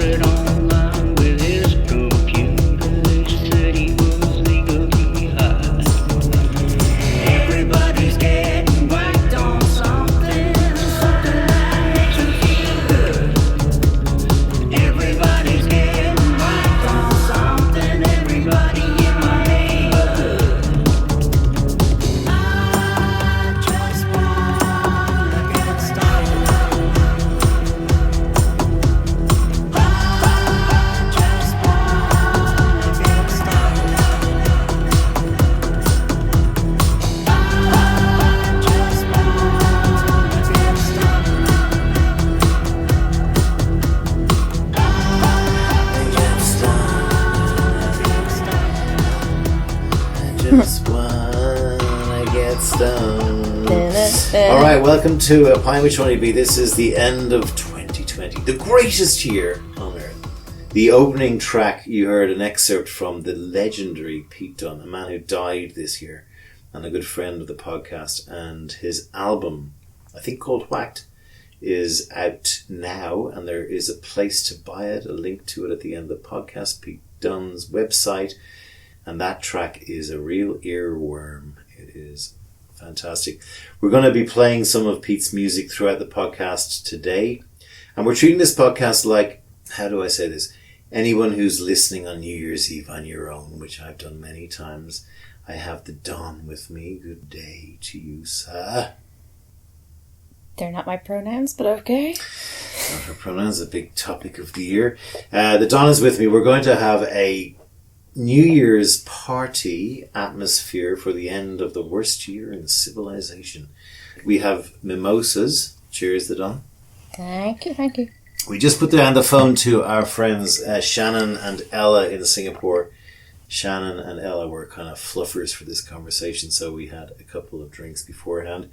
it online with his computer. He said he was legally high. Everybody's getting whacked on something that makes you feel good. Everybody's getting whacked on something. Everybody in my neighborhood. I just wanna get started. I just wanna get started. I just wanna get Just wanna get stoned. Alright, welcome to Pint With Seaniebee. This is the end of 2020, the greatest year on earth. The opening track, you heard an excerpt from the legendary Pete Dunne, a man who died this year and a good friend of the podcast, and his album, I think called Whacked, is out now, and there is a place to buy it, a link to it at the end of the podcast, Pete Dunne's website. And that track is a real earworm. It is fantastic. We're going to be playing some of Pete's music throughout the podcast today. And we're treating this podcast like, how do I say this? Anyone who's listening on New Year's Eve on your own, which I've done many times. I have the Don with me. Good day to you, sir. They're not my pronouns, but okay. Not her pronouns, a big topic of the year. The Don is with me. We're going to have a New Year's party atmosphere for the end of the worst year in civilization. We have mimosas. Cheers, the Don. Thank you, thank you. We just put down the phone to our friends Shannon and Ella in Singapore. Shannon and Ella were kind of fluffers for this conversation, so we had a couple of drinks beforehand.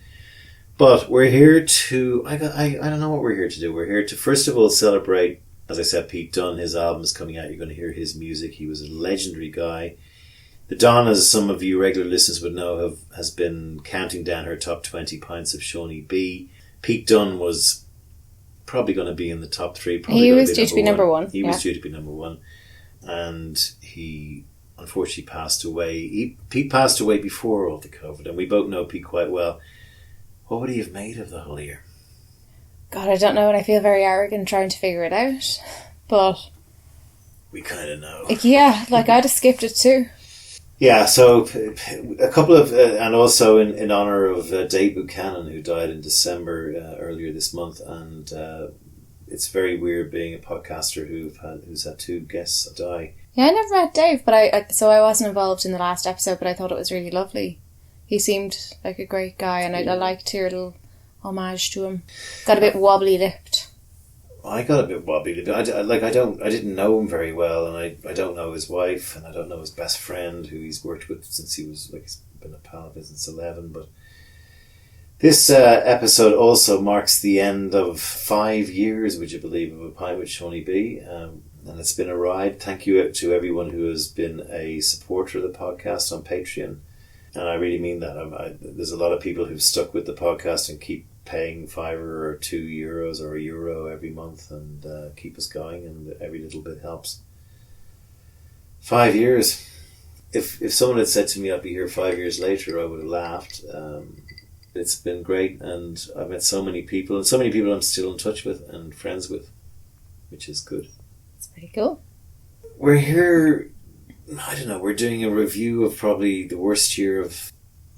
But we're here to, I don't know what we're here to do. We're here to, first of all, celebrate, as I said, Pete Dunne. His album is coming out. You're going to hear his music. He was a legendary guy. The Don, as some of you regular listeners would know, has been counting down her top 20 pints of Seaniebee. Pete Dunne was probably going to be in the top 3. He was due to be number one. He was due to be number 1. And he unfortunately passed away. Pete passed away before all the COVID, and we both know Pete quite well. What would he have made of the whole year? God, I don't know, and I feel very arrogant trying to figure it out. But we kind of know. Yeah, like I'd have skipped it too. Yeah, so a couple of, and also in honour of Dave Buchanan, who died in December earlier this month, and it's very weird being a podcaster who's had 2 guests die. Yeah, I never met Dave, but I wasn't involved in the last episode, but I thought it was really lovely. He seemed like a great guy, and I liked your little homage to him. Got a bit wobbly lipped. I got a bit wobbly lipped. I didn't know him very well, and I don't know his wife, and I don't know his best friend, who he's worked with since he's been a pal of his since 11. But this episode also marks the end of 5 years, would you believe, of A Pint With Seaniebee, and it's been a ride. Thank you to everyone who has been a supporter of the podcast on Patreon. And I really mean that. There's a lot of people who've stuck with the podcast and keep paying €5 or €2 or €1 every month and keep us going, and every little bit helps. 5 years. If someone had said to me I'd be here 5 years later, I would have laughed. It's been great, and I've met so many people, and so many people I'm still in touch with and friends with, which is good. It's pretty cool. We're here, I don't know, we're doing a review of probably the worst year of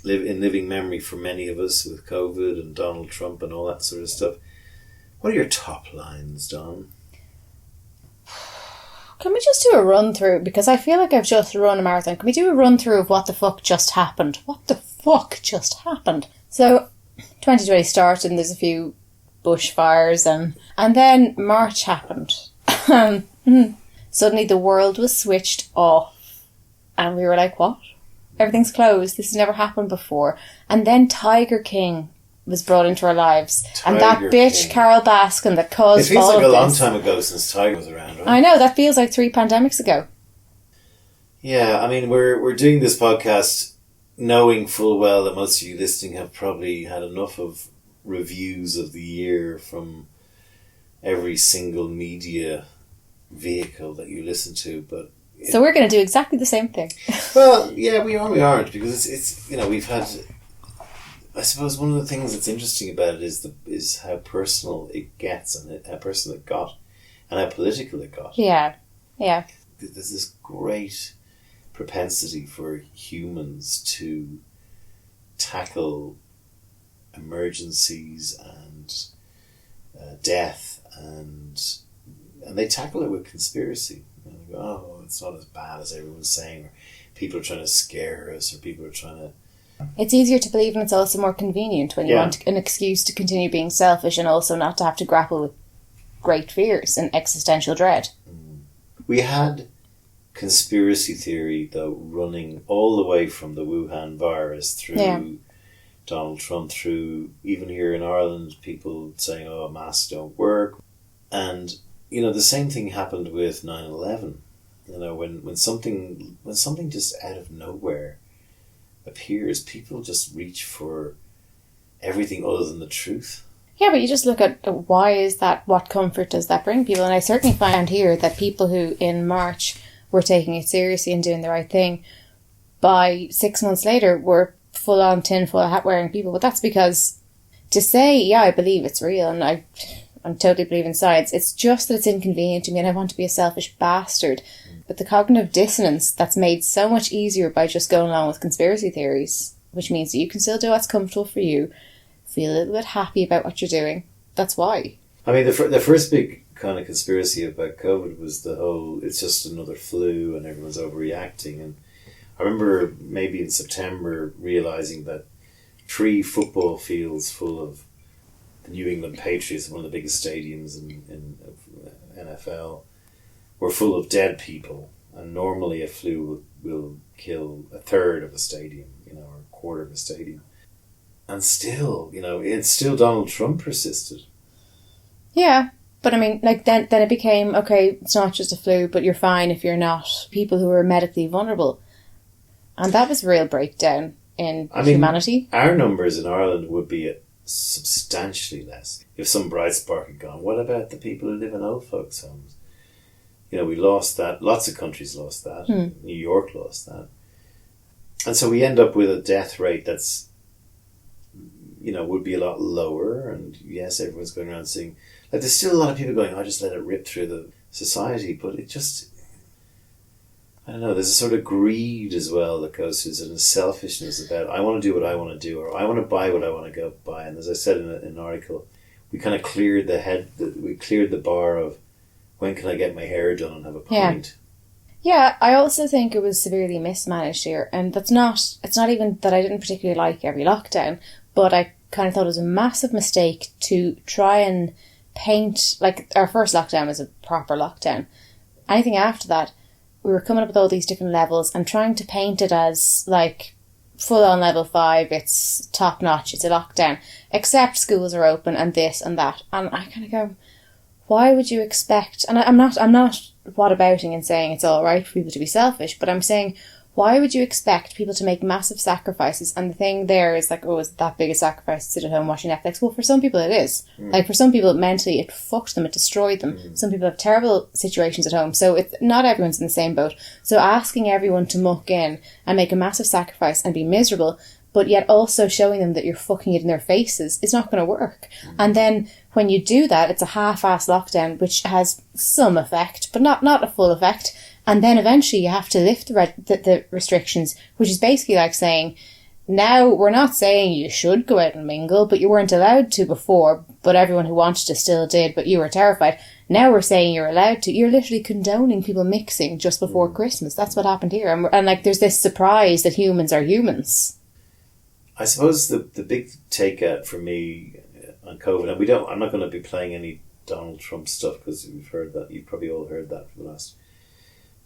in living memory for many of us, with COVID and Donald Trump and all that sort of stuff. What are your top lines, Don? Can we just do a run through? Because I feel like I've just run a marathon. Can we do a run through of what the fuck just happened? What the fuck just happened? So, 2020 started and there's a few bushfires and then March happened. Suddenly the world was switched off and we were like, what? Everything's closed. This has never happened before. And then Tiger King was brought into our lives. And that bitch, King. Carol Baskin, that caused all of this. It feels like a long time ago since Tiger was around, right? I know, that feels like 3 pandemics ago. Yeah, I mean, we're doing this podcast knowing full well that most of you listening have probably had enough of reviews of the year from every single media vehicle that you listen to, but So we're going to do exactly the same thing. well, yeah, we are. We aren't, because it's we've had. I suppose one of the things that's interesting about it is how personal it gets, and how personal it got, and how political it got. Yeah. There's this great propensity for humans to tackle emergencies and death, and they tackle it with conspiracy. And they go, oh, it's not as bad as everyone's saying, or people are trying to scare us, or people are trying to. It's easier to believe, and it's also more convenient when you want an excuse to continue being selfish and also not to have to grapple with great fears and existential dread. We had conspiracy theory, though, running all the way from the Wuhan virus through Donald Trump, through even here in Ireland, people saying, oh, masks don't work. And, the same thing happened with 9/11. When something just out of nowhere appears, people just reach for everything other than the truth. Yeah, but you just look at why is that, what comfort does that bring people? And I certainly found here that people who in March were taking it seriously and doing the right thing, by 6 months later were full on tinfoil hat wearing people. But that's because to say, yeah, I believe it's real and I totally believe in science, it's just that it's inconvenient to me and I want to be a selfish bastard. But the cognitive dissonance that's made so much easier by just going along with conspiracy theories, which means that you can still do what's comfortable for you, feel a little bit happy about what you're doing. That's why. I mean, the first big kind of conspiracy about COVID was the whole, it's just another flu and everyone's overreacting. And I remember maybe in September realising that 3 football fields full of the New England Patriots, one of the biggest stadiums in NFL, were full of dead people. And normally a flu will kill a third of a stadium, or a quarter of a stadium. And still, it's still Donald Trump persisted. Yeah, but I mean, then it became, okay, it's not just a flu, but you're fine if you're not people who are medically vulnerable. And that was a real breakdown in humanity. Our numbers in Ireland would be substantially less if some bright spark had gone. What about the people who live in old folks' homes? We lost that. Lots of countries lost that. New York lost that. And so we end up with a death rate that's, would be a lot lower. And yes, everyone's going around saying, there's still a lot of people going, just let it rip through the society. But it just, I don't know, there's a sort of greed as well that goes through, sort of selfishness about, I want to do what I want to do, or I want to buy what I want to go buy. And as I said in an article, we kind of cleared the bar of, when can I get my hair done and have a pint? Yeah, I also think it was severely mismanaged here. And it's not even that I didn't particularly like every lockdown, but I kind of thought it was a massive mistake to try and paint, our first lockdown was a proper lockdown. Anything after that, we were coming up with all these different levels and trying to paint it as full on level 5, it's top notch, it's a lockdown, except schools are open and this and that. And I kind of go, why would you expect, and I'm not whatabouting and saying it's all right for people to be selfish, but I'm saying, why would you expect people to make massive sacrifices? And the thing there is is it that big a sacrifice to sit at home watching Netflix? Well, for some people it is. For some people, mentally, it fucked them, it destroyed them. Some people have terrible situations at home, so not everyone's in the same boat. So asking everyone to muck in and make a massive sacrifice and be miserable, but yet also showing them that you're fucking it in their faces, is not going to work. And then when you do that, it's a half-assed lockdown, which has some effect, but not a full effect. And then eventually you have to lift the restrictions, which is basically like saying, now we're not saying you should go out and mingle, but you weren't allowed to before, but everyone who wanted to still did, but you were terrified. Now we're saying you're allowed to. You're literally condoning people mixing just before Christmas. That's what happened here. And there's this surprise that humans are humans. I suppose the big takeout for me on COVID, and I'm not going to be playing any Donald Trump stuff because you've probably all heard that for the last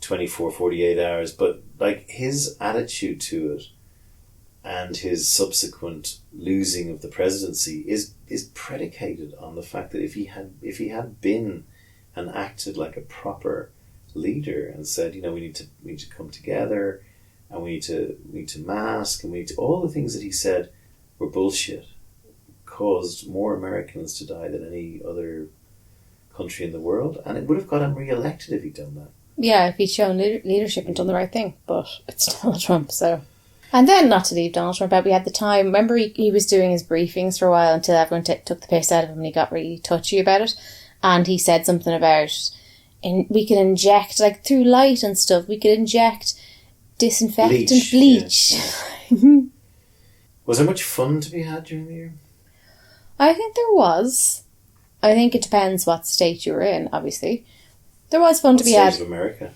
24, 48 hours, but his attitude to it and his subsequent losing of the presidency is predicated on the fact that if he had been and acted like a proper leader and said, we need to come together, and we need to mask, and all the things that he said were bullshit, caused more Americans to die than any other country in the world, and it would have got him re-elected if he'd done that. Yeah, if he'd shown leadership and done the right thing, but it's Donald Trump, so... And then, not to leave Donald Trump out, we had the time, remember he was doing his briefings for a while until everyone took the piss out of him and he got really touchy about it, and he said something about, we could inject, like through light and stuff, we could inject disinfectant bleach. Yeah. Was there much fun to be had during the year? I think there was. I think it depends what state you were in, obviously. There was fun to be had. State of America.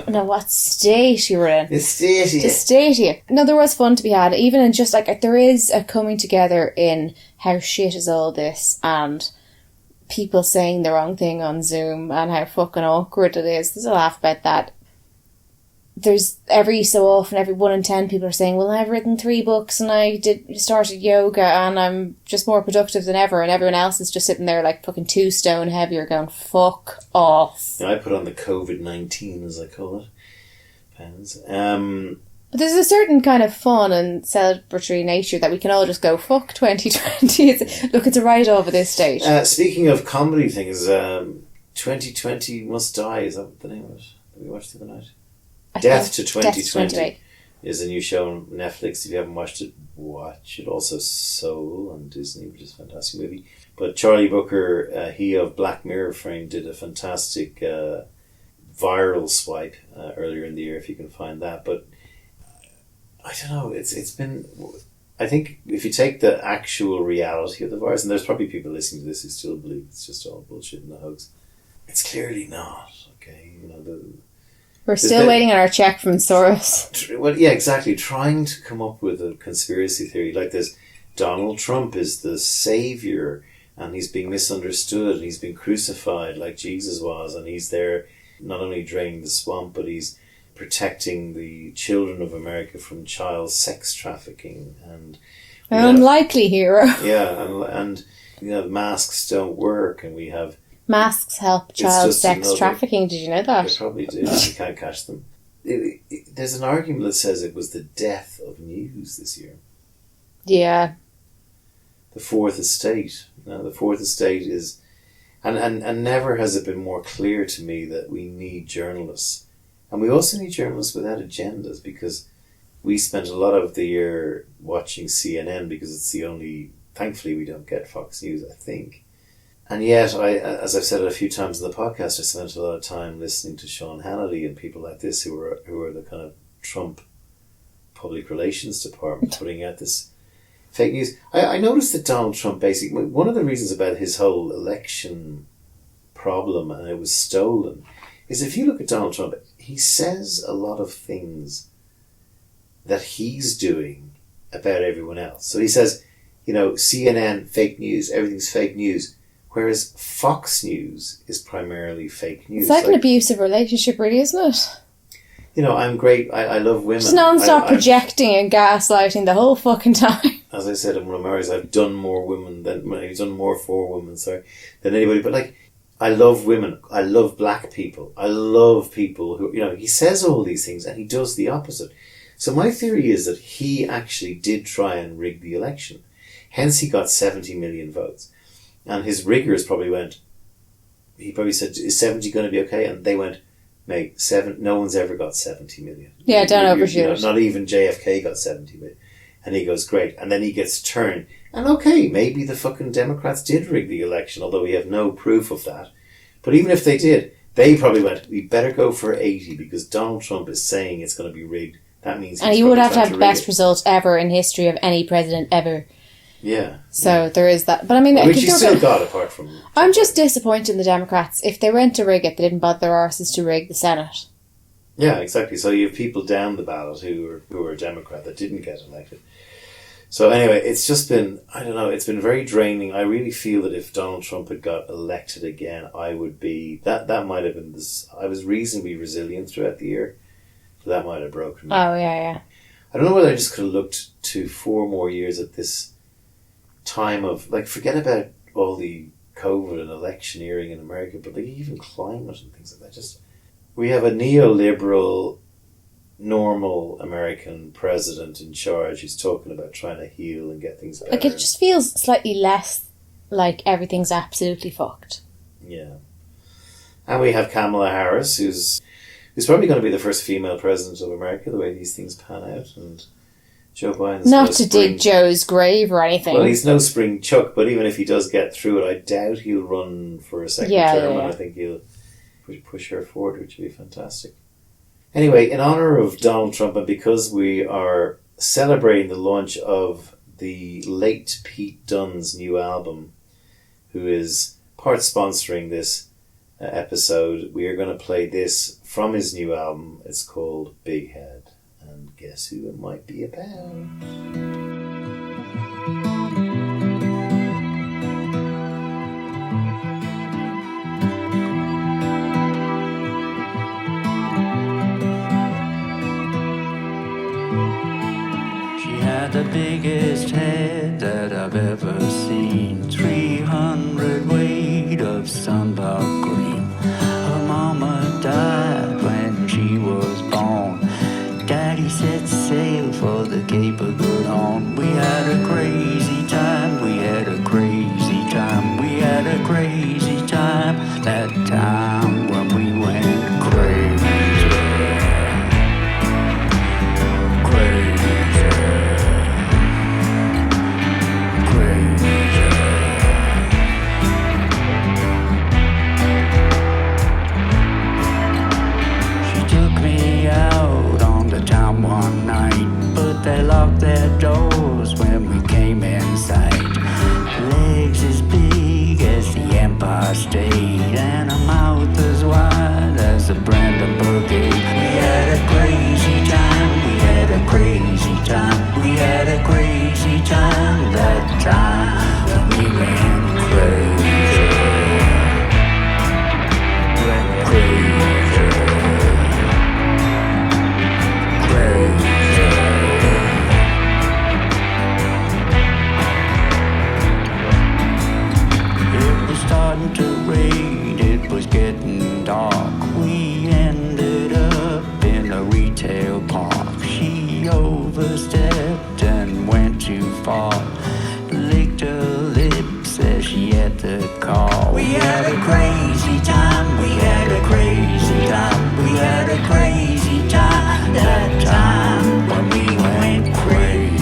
No, what state you were in. The state. The state. No, there was fun to be had. Even in just like, there is a coming together in how shit is all this and people saying the wrong thing on Zoom and how fucking awkward it is. There's a laugh about that. There's every so often, every 1 in 10 people are saying, well, I've written 3 books and I started yoga and I'm just more productive than ever, and everyone else is just sitting there like fucking 2 stone heavier going, fuck off. Yeah, I put on the COVID-19, as I call it, pens. But there's a certain kind of fun and celebratory nature that we can all just go, fuck 2020. It's a write-off at this stage. Speaking of comedy things, 2020 Must Die, is that the name of it that we watched the other night? Death to 2020 is a new show on Netflix. If you haven't watched it, watch it. Also Soul on Disney, which is a fantastic movie. But Charlie Brooker, he of Black Mirror fame, did a fantastic viral swipe earlier in the year, if you can find that. But I don't know, it's been... I think if you take the actual reality of the virus, and there's probably people listening to this who still believe it's just all bullshit and a hoax, it's clearly not, okay? You know, we're still waiting on our check from Soros. Well, yeah, exactly. Trying to come up with a conspiracy theory like this. Donald Trump is the savior, and he's being misunderstood, and he's been crucified like Jesus was, and he's there not only draining the swamp, but he's protecting the children of America from child sex trafficking. And an unlikely hero. Yeah, and you know, masks don't work, and we have... Masks help child sex trafficking. Did you know that? They probably do. You can't catch them. There's an argument that says it was the death of news this year. Yeah. The fourth estate. You know, the fourth estate is... And never has it been more clear to me that we need journalists. And we also need journalists without agendas, because we spent a lot of the year watching CNN because it's the only... Thankfully, we don't get Fox News, I think. And yet, as I've said it a few times in the podcast, I spent a lot of time listening to Sean Hannity and people like this who are the kind of Trump public relations department putting out this fake news. I noticed that Donald Trump basically, one of the reasons about his whole election problem, and it was stolen, is if you look at Donald Trump, he says a lot of things that he's doing about everyone else. So he says, you know, CNN, fake news, everything's fake news. Whereas Fox News is primarily fake news. It's like an abusive relationship, really, isn't it? You know, I'm great. I love women. Just non-stop projecting and gaslighting the whole fucking time. As I said in one of Mary's, I've done more for women, than anybody. But like, I love women. I love black people. I love people who, you know, he says all these things and he does the opposite. So my theory is that he actually did try and rig the election. Hence he got 70 million votes. And his riggers probably he probably said, is 70 going to be okay? And they went, mate, no one's ever got 70 million. Yeah, don't overshoot. You know, not even JFK got 70 million. And he goes, great. And then he gets turned. And okay, maybe the fucking Democrats did rig the election, although we have no proof of that. But even if they did, they probably went, we better go for 80 because Donald Trump is saying it's going to be rigged. That means and he would have to have the best result ever in history of any president ever. Yeah. So there is that. But I mean... Which you still got, apart from... I'm just disappointed in the Democrats. If they went to rig it, they didn't bother their arses to rig the Senate. Yeah, exactly. So you have people down the ballot who are Democrat that didn't get elected. So anyway, it's just been... I don't know, it's been very draining. I really feel that if Donald Trump had got elected again, I would be... That might have been... I was reasonably resilient throughout the year. So that might have broken me. Oh, yeah. I don't know whether I just could have looked to 4 more years at this... time of, like, forget about all the COVID and electioneering in America, but like even climate and things like that. Just, we have a neoliberal, normal American president in charge who's talking about trying to heal and get things better. Like, it just feels slightly less like everything's absolutely fucked. Yeah. And we have Kamala Harris, who's probably going to be the first female president of America, the way these things pan out. And Joe Biden's Not to dig Joe's grave or anything. Well, he's no spring chuck, but even if he does get through it, I doubt he'll run for a second term, and I think he'll push her forward, which would be fantastic. Anyway, in honour of Donald Trump, and because we are celebrating the launch of the late Pete Dunne's new album, who is part sponsoring this episode, we are going to play this from his new album. It's called Big Head. And guess who it might be about? The biggest head that I've ever seen, 300 weight of sunblock cream. Her mama died when she was born. Daddy set sail for the Cape of Good Horn. We had a crazy time, we had a crazy time, we had a crazy time. That time when we went crazy. One night, but they locked their doors when we came in sight. Legs as big as the Empire State, and a mouth as wide as the Brandenburg Gate. We had a crazy time, we had a crazy time, we had a crazy time. That time when we went crazy, went crazy. Starting to rain, it was getting dark. We ended up in a retail park. She overstepped and went too far. Licked her lips as she hit the car. We had a crazy time, we had a crazy time, we had a crazy time. That time when we went crazy.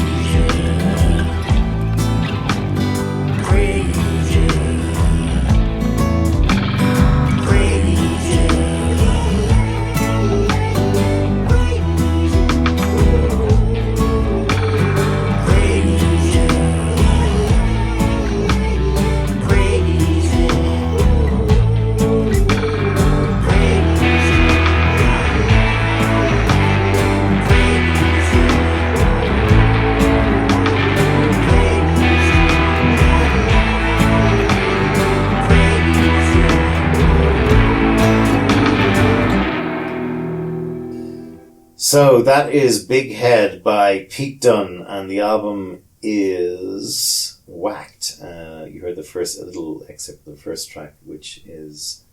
So that is Big Head by Pete Dunne, and the album is Whacked. You heard a little excerpt of the first track, which is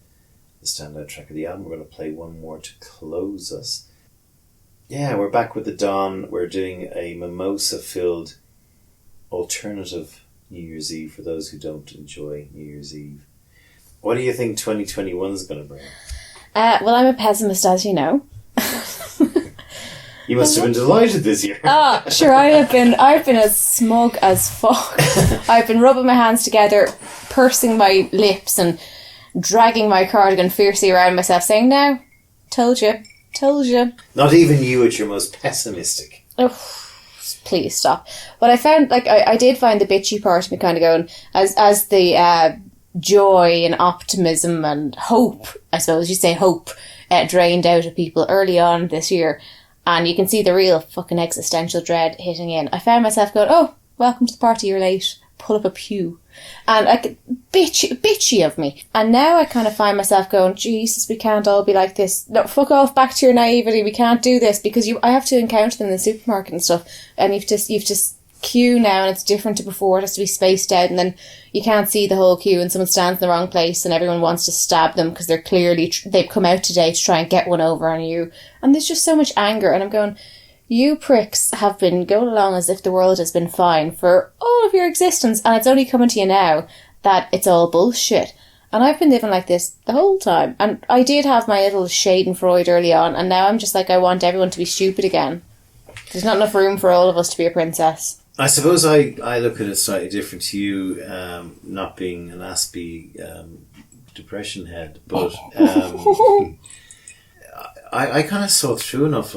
the standout track of the album. We're going to play one more to close us. Yeah, we're back with the Don. We're doing a mimosa-filled alternative New Year's Eve for those who don't enjoy New Year's Eve. What do you think 2021 is going to bring? Well, I'm a pessimist, as you know. You must have been delighted this year. Sure, I've been as smug as fuck. I've been rubbing my hands together, pursing my lips and dragging my cardigan fiercely around myself, saying, "Now, told you. Not even you at your most pessimistic. Oh, please stop. But I found, I did find the bitchy part of me kind of going, as the joy and optimism and hope, I suppose you'd say hope, drained out of people early on this year. And you can see the real fucking existential dread hitting in. I found myself going, "Oh, welcome to the party, you're late. Pull up a pew." And bitchy of me. And now I kind of find myself going, "Jesus, we can't all be like this. No, fuck off, back to your naivety. We can't do this," because I have to encounter them in the supermarket and stuff. And you've just queue now, and it's different to before. It has to be spaced out, and then you can't see the whole queue, and someone stands in the wrong place, and everyone wants to stab them because they're clearly they've come out today to try and get one over on you. And there's just so much anger, and I'm going, you pricks have been going along as if the world has been fine for all of your existence, and it's only coming to you now that it's all bullshit. And I've been living like this the whole time. And I did have my little Schadenfreude early on, and now I'm just like, I want everyone to be stupid again. There's not enough room for all of us to be a princess. I suppose I look at it slightly different to you, not being an Aspie depression head, but I kind of saw through enough.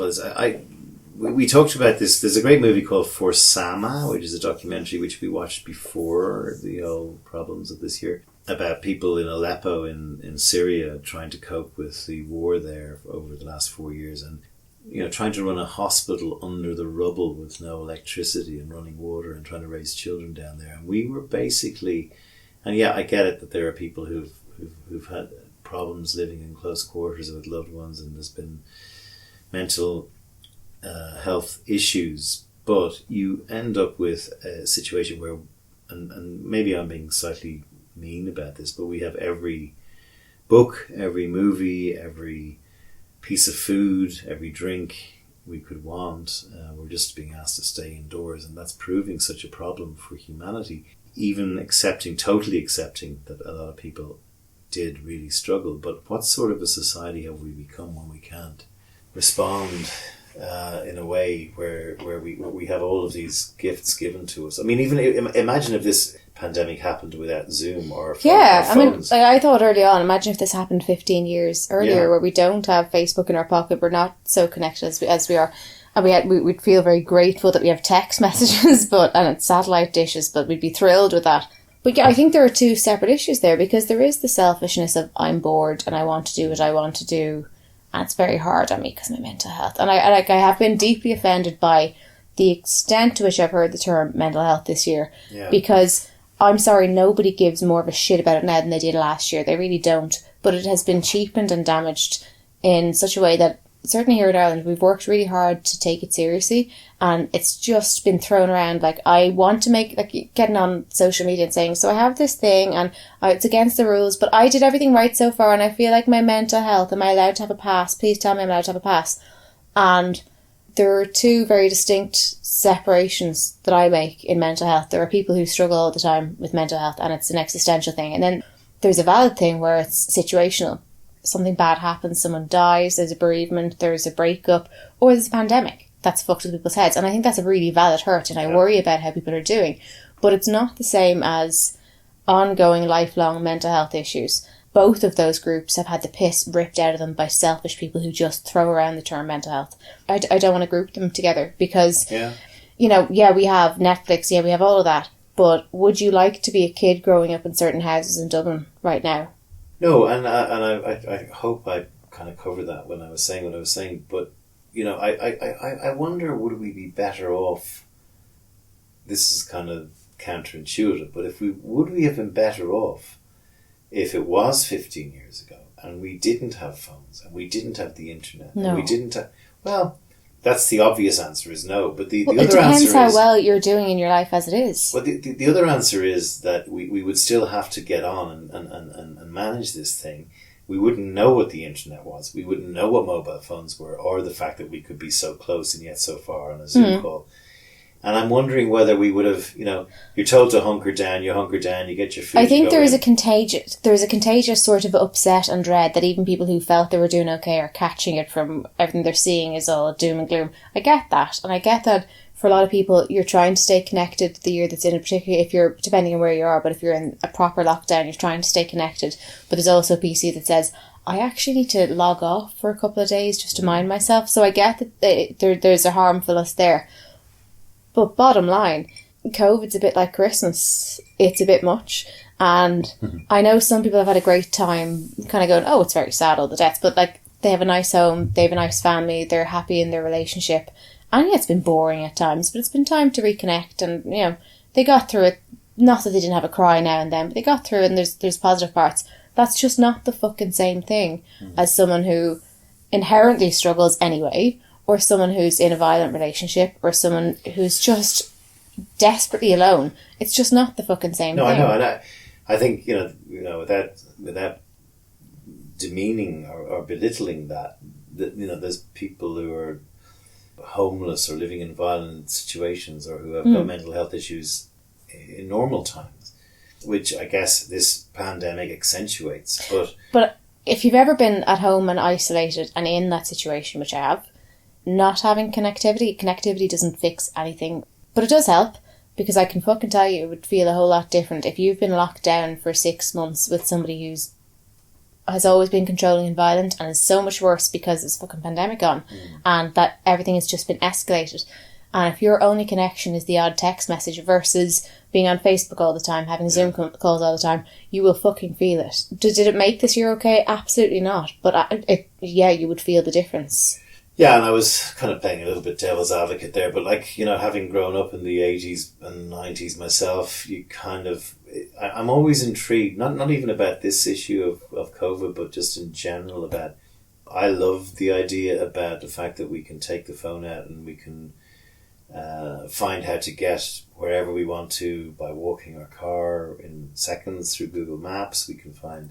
We talked about this. There's a great movie called For Sama, which is a documentary which we watched before the whole problems of this year, about people in Aleppo in Syria trying to cope with the war there over the last 4 years, and trying to run a hospital under the rubble with no electricity and running water and trying to raise children down there. And we were basically, and yeah, I get it that there are people who've had problems living in close quarters with loved ones, and there's been mental health issues, but you end up with a situation where, and maybe I'm being slightly mean about this, but we have every book, every movie, every piece of food, every drink we could want. We're just being asked to stay indoors, and that's proving such a problem for humanity. Even totally accepting that a lot of people did really struggle, but what sort of a society have we become when we can't respond in a way where we have all of these gifts given to us? I mean, even imagine if this pandemic happened without Zoom or phones. I mean, I thought early on, imagine if this happened 15 years earlier, where we don't have Facebook in our pocket, we're not so connected as we are, and we'd feel very grateful that we have text messages, and it's satellite dishes, but we'd be thrilled with that. But yeah, I think there are two separate issues there, because there is the selfishness of I'm bored and I want to do what I want to do, and it's very hard on me because of my mental health. And I have been deeply offended by the extent to which I've heard the term mental health this year, because I'm sorry, nobody gives more of a shit about it now than they did last year. They really don't. But it has been cheapened and damaged in such a way that, certainly here in Ireland, we've worked really hard to take it seriously, and it's just been thrown around. Like, I want to make, like, getting on social media and saying, so I have this thing and it's against the rules, but I did everything right so far and I feel like my mental health, am I allowed to have a pass? Please tell me I'm allowed to have a pass. And there are two very distinct separations that I make in mental health. There are people who struggle all the time with mental health and it's an existential thing. And then there's a valid thing where it's situational. Something bad happens, someone dies, there's a bereavement, there's a breakup, or there's a pandemic that's fucked with people's heads. And I think that's a really valid hurt, and I worry about how people are doing. But it's not the same as ongoing, lifelong mental health issues. Both of those groups have had the piss ripped out of them by selfish people who just throw around the term mental health. I don't want to group them together because, we have Netflix, we have all of that. But would you like to be a kid growing up in certain houses in Dublin right now? No, and I hope I kind of covered that when I was saying what I was saying. But I wonder, would we be better off? This is kind of counterintuitive, but would we have been better off if it was 15 years ago and we didn't have phones and we didn't have the internet? No. And we didn't have, well, that's the obvious answer is no. But the other answer is... It depends how well you're doing in your life as it is. Well, the other answer is that we would still have to get on and manage this thing. We wouldn't know what the internet was. We wouldn't know what mobile phones were, or the fact that we could be so close and yet so far on a Zoom call. And I'm wondering whether we would have, you're told to hunker down, you get your food. I think there is a contagious sort of upset and dread that even people who felt they were doing okay are catching it from everything they're seeing is all doom and gloom. I get that. And I get that for a lot of people, you're trying to stay connected the year that's in it, particularly if you're, depending on where you are, but if you're in a proper lockdown, you're trying to stay connected. But there's also a PC that says, I actually need to log off for a couple of days just to mind myself. So I get that there's a harmfulness there. But bottom line, COVID's a bit like Christmas. It's a bit much. And I know some people have had a great time kind of going, oh, it's very sad, all the deaths. But like, they have a nice home, they have a nice family, they're happy in their relationship. And yeah, it's been boring at times, but it's been time to reconnect. And, they got through it. Not that they didn't have a cry now and then, but they got through it and there's positive parts. That's just not the fucking same thing as someone who inherently struggles anyway, or someone who's in a violent relationship, or someone who's just desperately alone. It's just not the fucking same thing. No, I know, and I think, without demeaning or belittling that, there's people who are homeless or living in violent situations or who have got mental health issues in normal times. which I guess this pandemic accentuates. But if you've ever been at home and isolated and in that situation, which I have, not having connectivity doesn't fix anything, but it does help, because I can fucking tell you it would feel a whole lot different if you've been locked down for 6 months with somebody who's has always been controlling and violent and is so much worse because there's a fucking pandemic on and that everything has just been escalated. And if your only connection is the odd text message versus being on Facebook all the time, having Zoom calls all the time, you will fucking feel it. Did it make this year okay? Absolutely not. But you would feel the difference. Yeah, and I was kind of playing a little bit devil's advocate there, but like, you know, having grown up in the 80s and 90s myself, you kind of, I'm always intrigued, not even about this issue of COVID, but just in general about, I love the idea about the fact that we can take the phone out and we can find how to get wherever we want to by walking our car in seconds through Google Maps. We can find,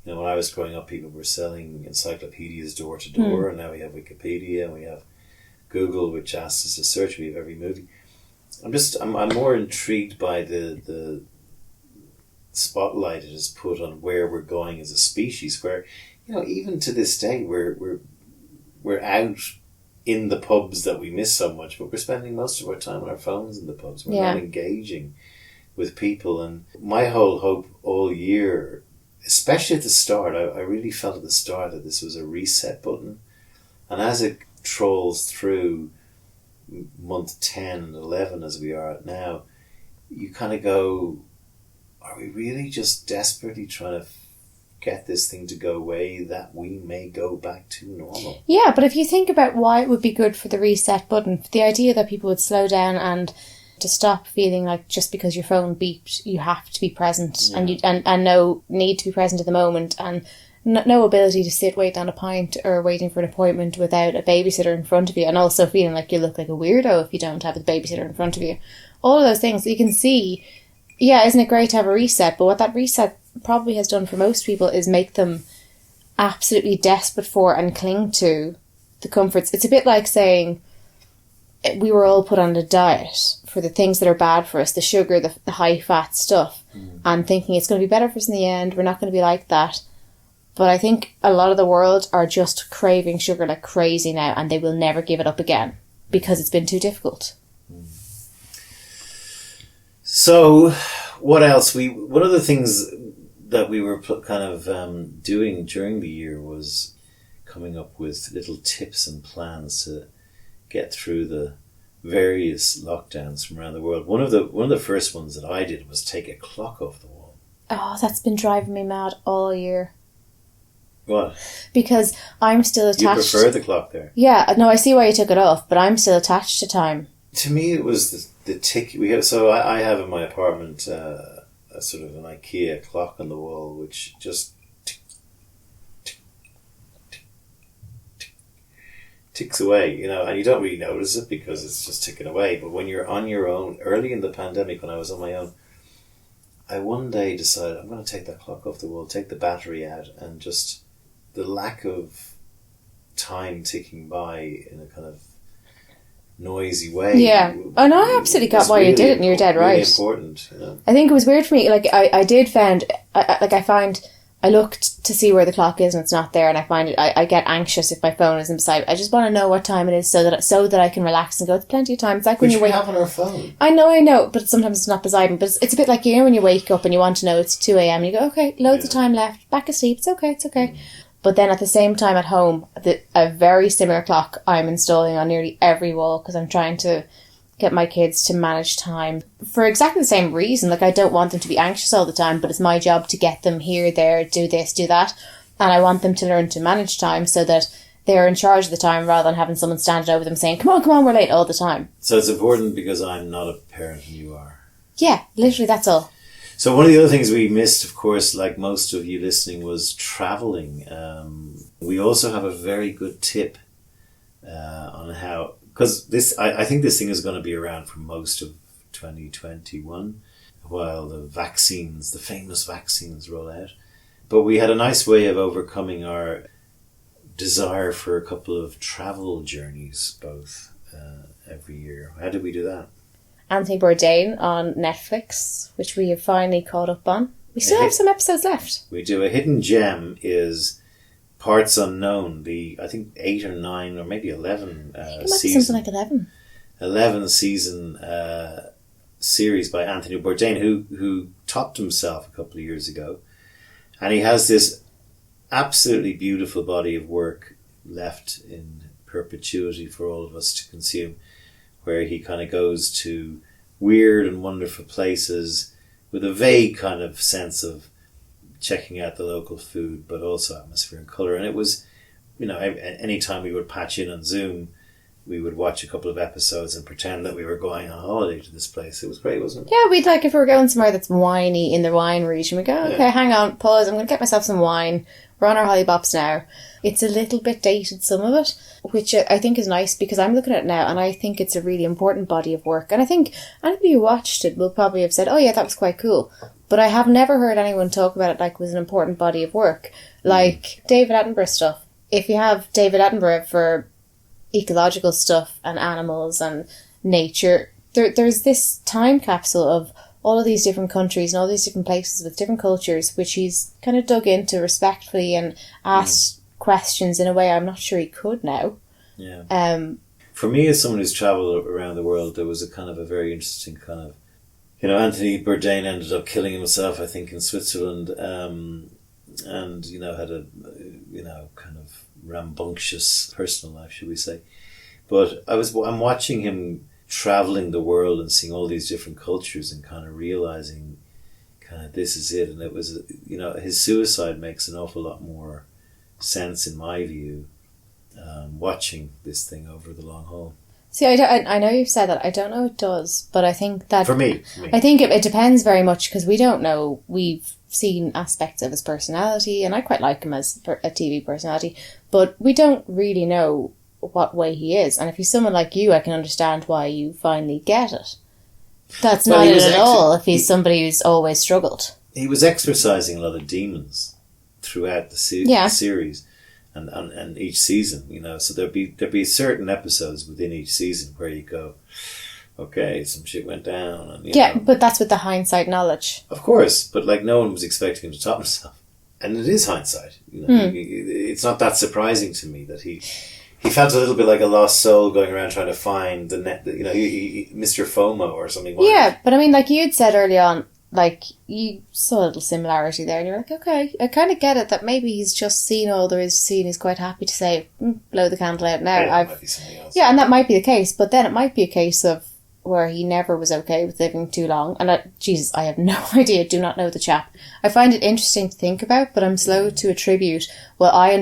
you know, when I was growing up, people were selling encyclopedias door to door, and now we have Wikipedia and we have Google, which asks us to search. We have every movie. I'm more intrigued by the spotlight it has put on where we're going as a species. Where, you know, even to this day, we're out in the pubs that we miss so much, but we're spending most of our time on our phones in the pubs. We're not engaging with people, and my whole hope all year, especially at the start, I really felt at the start that this was a reset button. And as it trolls through month 10, 11, as we are at now, you kind of go, are we really just desperately trying to get this thing to go away that we may go back to normal? Yeah, but if you think about why it would be good for the reset button, the idea that people would slow down and to stop feeling like just because your phone beeped you have to be present, and no need to be present at the moment, and no ability to sit wait down a pint or waiting for an appointment without a babysitter in front of you, and also feeling like you look like a weirdo if you don't have a babysitter in front of you. All of those things you can see. Yeah, isn't it great to have a reset? But what that reset probably has done for most people is make them absolutely desperate for and cling to the comforts. It's a bit like saying we were all put on a diet for the things that are bad for us, the sugar, the high fat stuff, and thinking it's going to be better for us in the end, we're not going to be like that. But I think a lot of the world are just craving sugar like crazy now, and they will never give it up again because it's been too difficult. So what else? One of the things that we were kind of doing during the year was coming up with little tips and plans to get through the various lockdowns from around the world. One of the first ones that I did was take a clock off the wall. Oh, that's been driving me mad all year. What? Because I'm still attached. You prefer the clock there? Yeah, no, I see why you took it off, but I'm still attached to time. To me, it was the tick we have. So I have in my apartment a sort of an IKEA clock on the wall, which just ticks away, you know, and you don't really notice it because it's just ticking away. But when you're on your own, early in the pandemic when I was on my own, I one day decided I'm going to take that clock off the wall, take the battery out, and just the lack of time ticking by in a kind of noisy way. Yeah. Oh no, I absolutely got why you did it, and you're dead right. Really important, you know. I think it was weird for me, like I looked to see where the clock is and it's not there, and I find it, I get anxious if my phone isn't beside. I just want to know what time it is so that I can relax and go, it's plenty of time. It's like when you wake up on our phone. I know, but sometimes it's not beside me. But it's a bit like, you know, when you wake up and you want to know it's 2 a.m. and you go, okay, loads of time left, back asleep, it's okay. But then at the same time at home, a very similar clock I'm installing on nearly every wall because I'm trying to get my kids to manage time for exactly the same reason. Like, I don't want them to be anxious all the time, but it's my job to get them here, there, do this, do that. And I want them to learn to manage time so that they're in charge of the time rather than having someone standing over them saying, come on, we're late all the time. So it's important because I'm not a parent and you are. Yeah, literally, that's all. So one of the other things we missed, of course, like most of you listening, was travelling. We also have a very good tip on how, because I think this thing is going to be around for most of 2021 while the famous vaccines roll out. But we had a nice way of overcoming our desire for a couple of travel journeys both every year. How did we do that? Anthony Bourdain on Netflix, which we have finally caught up on. We still have some episodes left. We do. A hidden gem is Parts Unknown, I think 8 or 9 or maybe 11 It might be season. something like 11. 11 season series by Anthony Bourdain, who topped himself a couple of years ago. And he has this absolutely beautiful body of work left in perpetuity for all of us to consume, where he kind of goes to weird and wonderful places with a vague kind of sense of checking out the local food, but also atmosphere and colour. And it was, anytime we would patch in on Zoom, we would watch a couple of episodes and pretend that we were going on holiday to this place. It was great, wasn't it? Yeah, we'd like, if we were going somewhere that's winey in the wine region, we'd go, okay, hang on, pause, I'm going to get myself some wine. We're on our hollybops now. It's a little bit dated, some of it, which I think is nice, because I'm looking at it now and I think it's a really important body of work. And I think anybody who watched it will probably have said, oh yeah, that was quite cool. But I have never heard anyone talk about it like it was an important body of work. Like David Attenborough stuff. If you have David Attenborough for ecological stuff and animals and nature, there's this time capsule of all of these different countries and all these different places with different cultures, which he's kind of dug into respectfully and asked questions in a way I'm not sure he could now. Yeah. For me, as someone who's travelled around the world, there was a very interesting kind of, Anthony Bourdain ended up killing himself, I think, in Switzerland, and had a kind of rambunctious personal life, should we say. But I'm watching him traveling the world and seeing all these different cultures and kind of realizing this is it. And it was, his suicide makes an awful lot more sense in my view, watching this thing over the long haul. See, I know you've said that. I don't know it does, but I think that... For me. I think it depends very much, because we don't know. We've seen aspects of his personality, and I quite like him as a TV personality, but we don't really know what way he is. And if he's someone like you, I can understand why you finally get it. That's not it at all if he's somebody who's always struggled. He was exercising a lot of demons throughout the series and each season, so there'd be certain episodes within each season where you go, okay, some shit went down. And, but that's with the hindsight knowledge. Of course, but no one was expecting him to top himself. And it is hindsight. It's not that surprising to me that he felt a little bit like a lost soul going around trying to find the net, Mr. FOMO or something. Yeah, but I mean, like you had said early on, you saw a little similarity there and you're like, okay, I kind of get it that maybe he's just seen all there is to see and he's quite happy to say, blow the candle out now. Yeah, might be something else. Yeah, and that might be the case, but then it might be a case of where he never was okay with living too long. And I have no idea, do not know the chap. I find it interesting to think about, but I'm slow to attribute, well, I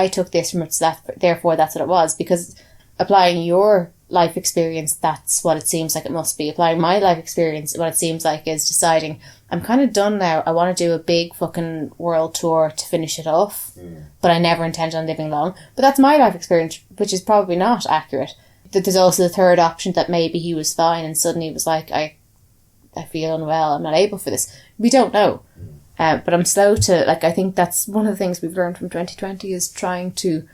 took this from it, therefore that's what it was, because applying your life experience, that's what it seems like it must be. Applying my life experience, what it seems like is deciding, I'm kind of done now. I want to do a big fucking world tour to finish it off, but I never intend on living long. But that's my life experience, which is probably not accurate. There's also the third option that maybe he was fine and suddenly he was like, I feel unwell, I'm not able for this. We don't know. But I'm slow to, I think that's one of the things we've learned from 2020 is trying to,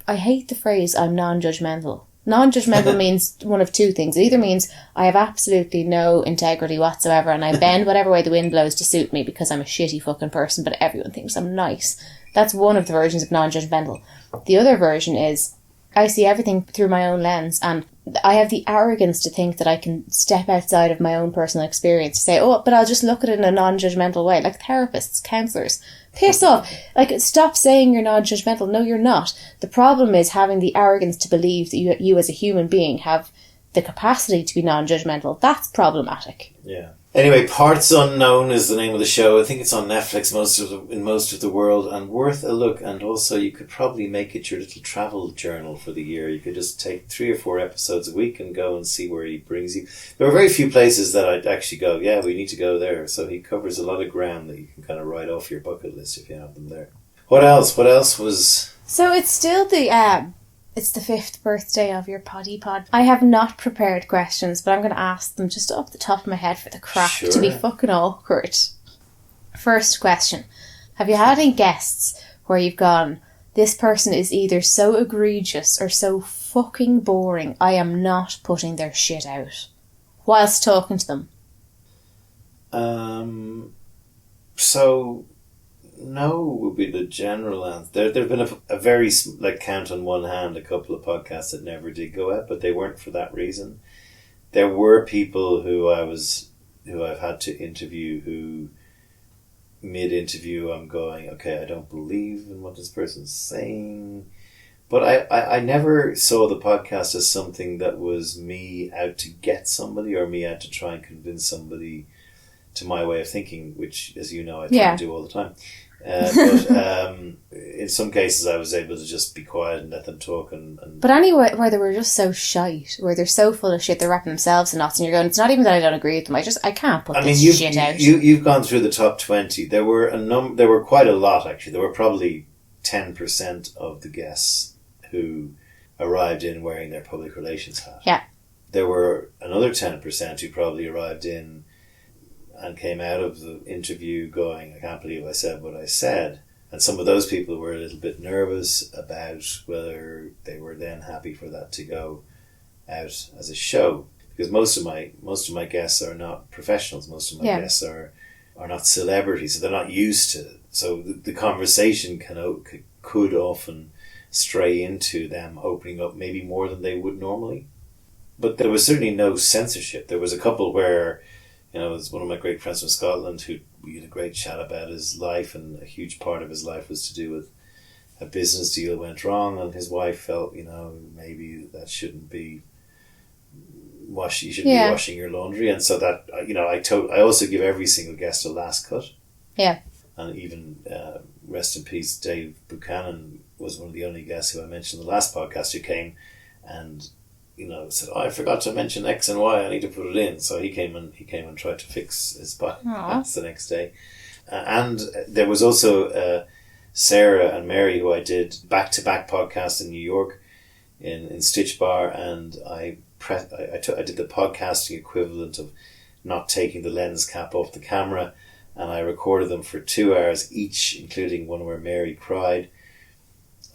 I hate the phrase, I'm non-judgmental. Non-judgmental means one of two things. It either means I have absolutely no integrity whatsoever and I bend whatever way the wind blows to suit me because I'm a shitty fucking person, but everyone thinks I'm nice. That's one of the versions of non-judgmental. The other version is I see everything through my own lens and I have the arrogance to think that I can step outside of my own personal experience to say, but I'll just look at it in a non-judgmental way, like therapists, counsellors. Piss off. Stop saying you're non-judgmental. No, you're not. The problem is having the arrogance to believe that you as a human being have the capacity to be non-judgmental. That's problematic. Yeah. Anyway, Parts Unknown is the name of the show. I think it's on Netflix in most of the world and worth a look. And also you could probably make it your little travel journal for the year. You could just take 3 or 4 episodes a week and go and see where he brings you. There are very few places that I'd actually go, yeah, we need to go there. So he covers a lot of ground that you can kind of write off your bucket list if you have them there. What else? What else was... So it's still it's the 5th birthday of your poddy pod. I have not prepared questions, but I'm going to ask them just off the top of my head for the crack to be fucking awkward. First question. Have you had any guests where you've gone, this person is either so egregious or so fucking boring, I am not putting their shit out? whilst talking to them? So, no would be the general answer. There have been a very, like, count on one hand, a couple of podcasts that never did go out, but they weren't for that reason. There were people who I've had to interview who, mid-interview, I'm going, okay, I don't believe in what this person's saying. But I never saw the podcast as something that was me out to get somebody or me out to try and convince somebody to my way of thinking, which, as you know, I try to do all the time. But in some cases I was able to just be quiet and let them talk. But anyway, where they were just so shite, where they're so full of shit, they're wrapping themselves in knots, and you're going, it's not even that I don't agree with them, I can't put this shit out. You've gone through the top 20. There were quite a lot, actually. There were probably 10% of the guests who arrived in wearing their public relations hat. Yeah. There were another 10% who probably arrived in and came out of the interview going, I can't believe I said what I said. And some of those people were a little bit nervous about whether they were then happy for that to go out as a show. Because most of my guests are not professionals. Most of my guests are not celebrities, so they're not used to it. So the conversation could often stray into them opening up maybe more than they would normally. But there was certainly no censorship. There was a couple where, it was one of my great friends from Scotland who we had a great chat about his life, and a huge part of his life was to do with a business deal went wrong, and his wife felt, maybe that shouldn't be you shouldn't be washing your laundry. And so that, I also give every single guest a last cut. Yeah. And even, rest in peace, Dave Buchanan was one of the only guests who I mentioned in the last podcast who came and, said, I forgot to mention X and Y, I need to put it in. So he came and tried to fix his podcast the next day. And there was also Sarah and Mary, who I did back-to-back podcasts in New York in Stitch Bar, and I did the podcasting equivalent of not taking the lens cap off the camera, and I recorded them for 2 hours each, including one where Mary cried.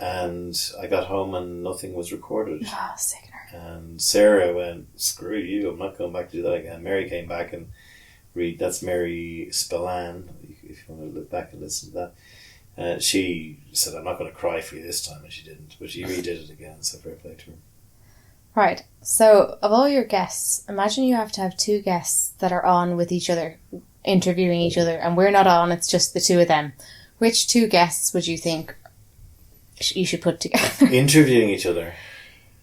And I got home and nothing was recorded. Oh, sickener. And Sarah went, screw you, I'm not going back to do that again. Mary came back and that's Mary Spillane, if you want to look back and listen to that. She said, I'm not going to cry for you this time, and she didn't. But she redid it again, so fair play to her. Right. So, of all your guests, imagine you have to have 2 guests that are on with each other, interviewing each other, and we're not on, it's just the 2 of them. Which 2 guests would you think you should put together? Interviewing each other?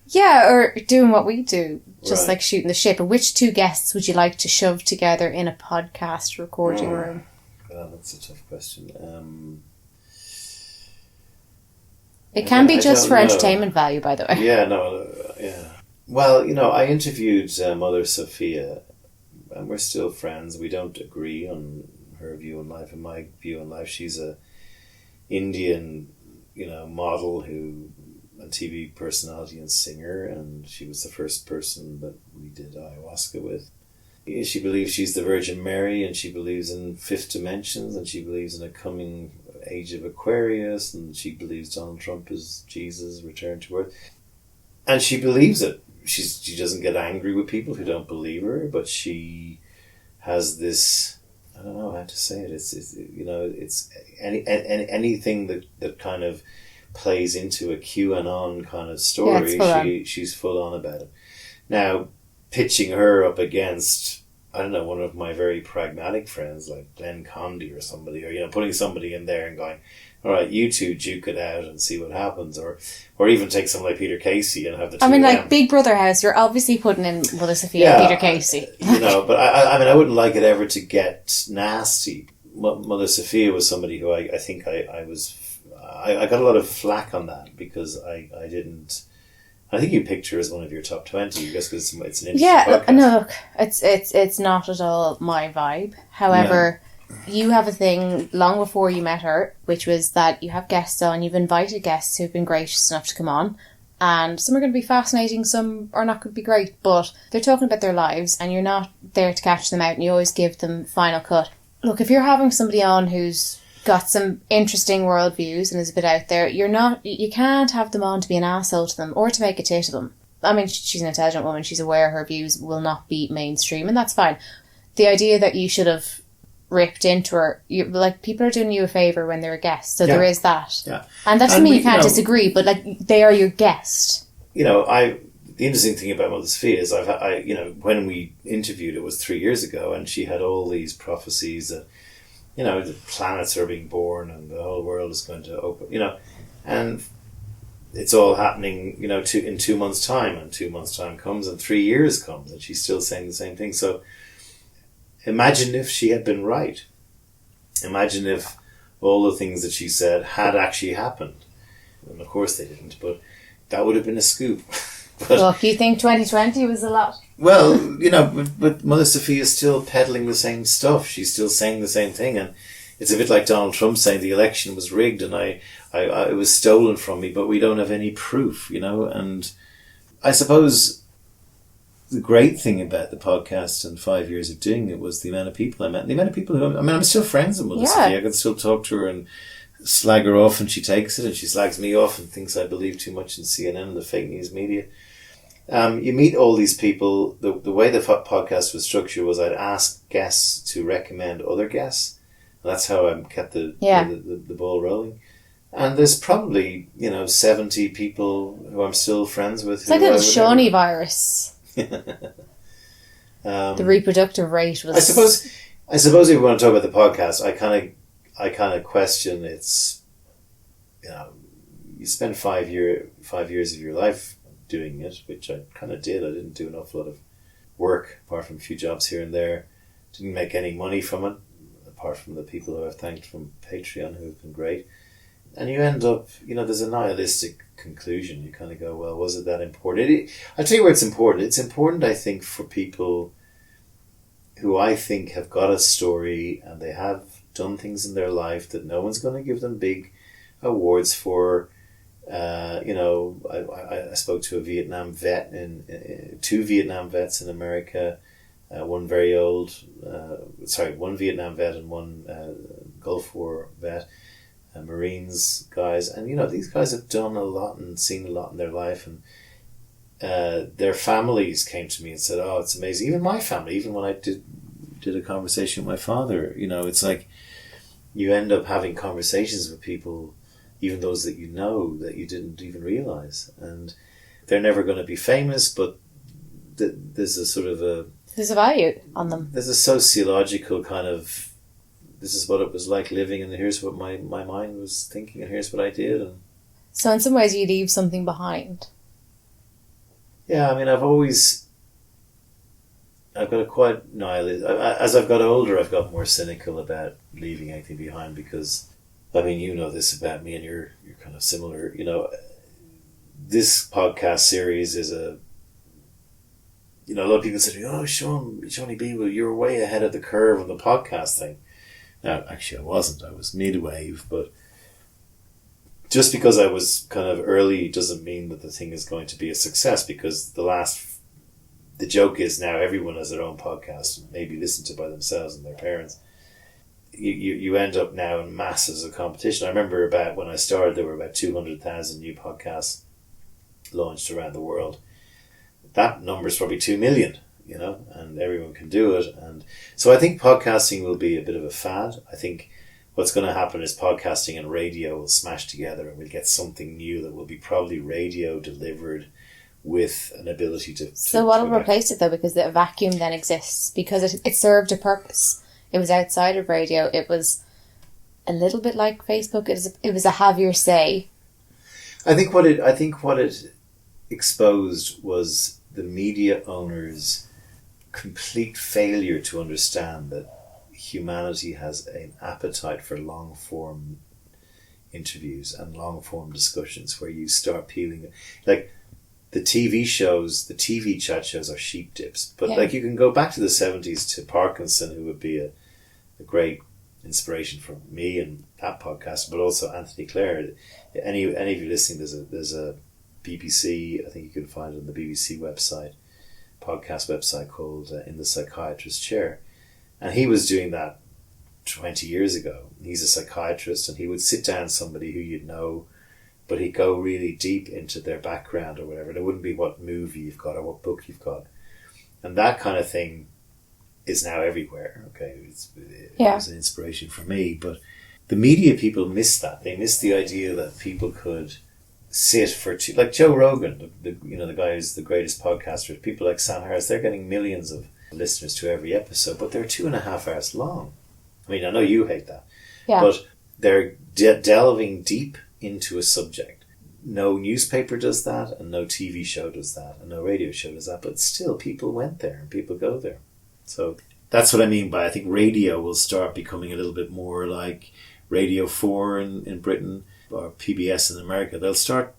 Yeah, or doing what we do, just like shooting the shit. But which 2 guests would you like to shove together in a podcast recording room? God, that's a tough question. It can be just for entertainment value, by the way. Yeah, yeah. Well, I interviewed Mother Sophia, and we're still friends. We don't agree on her view on life and my view on life. She's a Indian, model and TV personality and singer, and she was the first person that we did ayahuasca with. She believes she's the Virgin Mary, and she believes in 5th dimensions, and she believes in a coming age of Aquarius, and she believes Donald Trump is Jesus returned to earth. And she believes it. She doesn't get angry with people who don't believe her, but she has this, I don't know how to say it. It's anything that kind of plays into a QAnon kind of story. She's full on about it. Now, pitching her up against, I don't know, one of my very pragmatic friends like Glenn Condy or somebody, or putting somebody in there and going, all right, you 2 duke it out and see what happens, or even take someone like Peter Casey and have the 2 of them. Big Brother House, you're obviously putting in Mother Sophia and Peter Casey. But I wouldn't like it ever to get nasty. Mother Sophia was somebody who I think I got a lot of flack on that because I didn't. I think you picked her as one of your top 20 because it's an interesting podcast. No, look, it's not at all my vibe. However, you have a thing long before you met her, which was that you have guests on, you've invited guests who've been gracious enough to come on, and some are going to be fascinating, some are not going to be great, but they're talking about their lives and you're not there to catch them out, and you always give them final cut. Look, if you're having somebody on who's got some interesting worldviews and is a bit out there, you can't have them on to be an asshole to them or to make a tit of them. I mean, she's an intelligent woman. She's aware her views will not be mainstream, and that's fine. The idea that you should have ripped into her, like, people are doing you a favour when they're a guest, so there is that. Yeah. And that doesn't mean you can't disagree, but, like, they are your guest. The interesting thing about Mother Sophia is when we interviewed, it was 3 years ago, and she had all these prophecies that, the planets are being born and the whole world is going to open, and it's all happening, in 2 months' time, and 2 months' time comes and 3 years comes and she's still saying the same thing. So imagine if she had been right. Imagine if all the things that she said had actually happened. And of course they didn't, but that would have been a scoop. But, look, you think 2020 was a lot? Well, but Mother Sophia is still peddling the same stuff. She's still saying the same thing, and it's a bit like Donald Trump saying the election was rigged and it was stolen from me, but we don't have any proof, And I suppose the great thing about the podcast and 5 years of doing it was the amount of people I met. The amount of people I'm still friends with Mother Sophia. I can still talk to her and slag her off, and she takes it, and she slags me off and thinks I believe too much in CNN and the fake news media. You meet all these people. The way the podcast was structured was I'd ask guests to recommend other guests. And that's how I kept the ball rolling. And there's probably 70 people who I'm still friends with. It's like a little Shawnee virus. The reproductive rate was. I suppose if we want to talk about the podcast, I kind of question its. You spend 5 years of your life doing it, which I kind of did. I didn't do an awful lot of work apart from a few jobs here and there. Didn't make any money from it, apart from the people who I've thanked from Patreon who have been great. And you end up, there's a nihilistic conclusion. You kind of go, well, was it that important? I'll tell you where it's important. It's important, I think, for people who I think have got a story and they have done things in their life that no one's going to give them big awards for. I spoke to a Vietnam vet two Vietnam vets in America, one Vietnam vet and one Gulf War vet, Marines guys, and these guys have done a lot and seen a lot in their life, and their families came to me and said, "Oh, it's amazing." Even my family, even when I did a conversation with my father, it's like you end up having conversations with people, even those that that you didn't even realize, and they're never going to be famous, but there's a sort of there's a value on them. There's a sociological kind of, this is what it was like living, and here's what my mind was thinking, and here's what I did. And so in some ways you leave something behind. Yeah, I mean, I've got a quite nihilist. As I've got older, I've got more cynical about leaving anything behind, because I mean, this about me, and you're kind of similar. This podcast series is a lot of people say, "Oh, Seaniebee, well, you're way ahead of the curve on the podcast thing." Now, actually, I wasn't. I was mid-wave, but just because I was kind of early doesn't mean that the thing is going to be a success, because the joke is now everyone has their own podcast, maybe listened to by themselves and their parents. You end up now in masses of competition. I remember when I started, there were about 200,000 new podcasts launched around the world. That number is probably 2 million, and everyone can do it. And so I think podcasting will be a bit of a fad. I think what's going to happen is podcasting and radio will smash together, and we'll get something new that will be probably radio delivered with an ability to... So what will replace it, though? Because the vacuum then exists, because it served a purpose. It was outside of radio. It was a little bit like Facebook. It was a have your say. I think what it exposed was the media owners' complete failure to understand that humanity has an appetite for long form interviews and long form discussions, where you start peeling, like the TV shows, the TV chat shows are sheep dips, but like you can go back to the 70s to Parkinson, who would be a great inspiration for me and that podcast, but also Anthony Clare. Any of you listening, there's a BBC, I think you can find it on the BBC podcast website called In the Psychiatrist's Chair, and he was doing that 20 years ago. He's a psychiatrist, and he would sit down somebody who you'd know but he'd go really deep into their background or whatever. It wouldn't be what movie you've got or what book you've got. And that kind of thing is now everywhere. Okay, it was an inspiration for me, but the media people miss that. They miss the idea that people could sit for like Joe Rogan, the guy who's the greatest podcaster. People like Sam Harris, they're getting millions of listeners to every episode, but they're 2.5 hours long. I mean, I know you hate that, but they're delving deep into a subject. No newspaper does that, and no TV show does that, and no radio show does that, but still people went there and people go there. So that's what I mean by, I think radio will start becoming a little bit more like Radio 4 in Britain or PBS in America. They'll start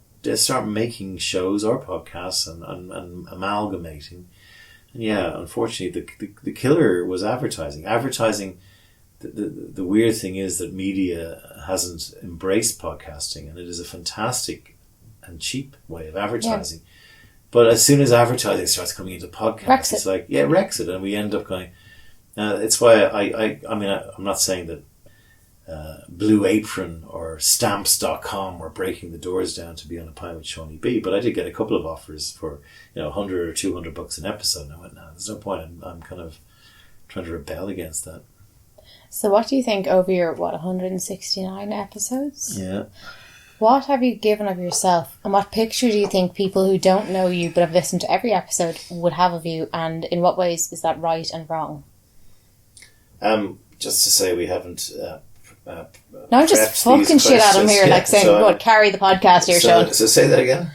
making shows or podcasts and amalgamating. And yeah, unfortunately, the killer was advertising. The weird thing is that media hasn't embraced podcasting, and it is a fantastic and cheap way of advertising. Yeah. But as soon as advertising starts coming into podcasts, it's like, wrecks it, and we end up going. It's why I mean, I'm not saying that Blue Apron or Stamps.com were breaking the doors down to be on a Pint with Seaniebee, but I did get a couple of offers for $100 or $200 an episode, and I went, no, there's no point. I'm kind of trying to rebel against that. So what do you think over your 169 episodes? Yeah. What have you given of yourself, and what picture do you think people who don't know you but have listened to every episode would have of you, and in what ways is that right and wrong? Just to say, we haven't. No, I'm just fucking shit at him here, saying, carry the podcast here, Sean. So say that again.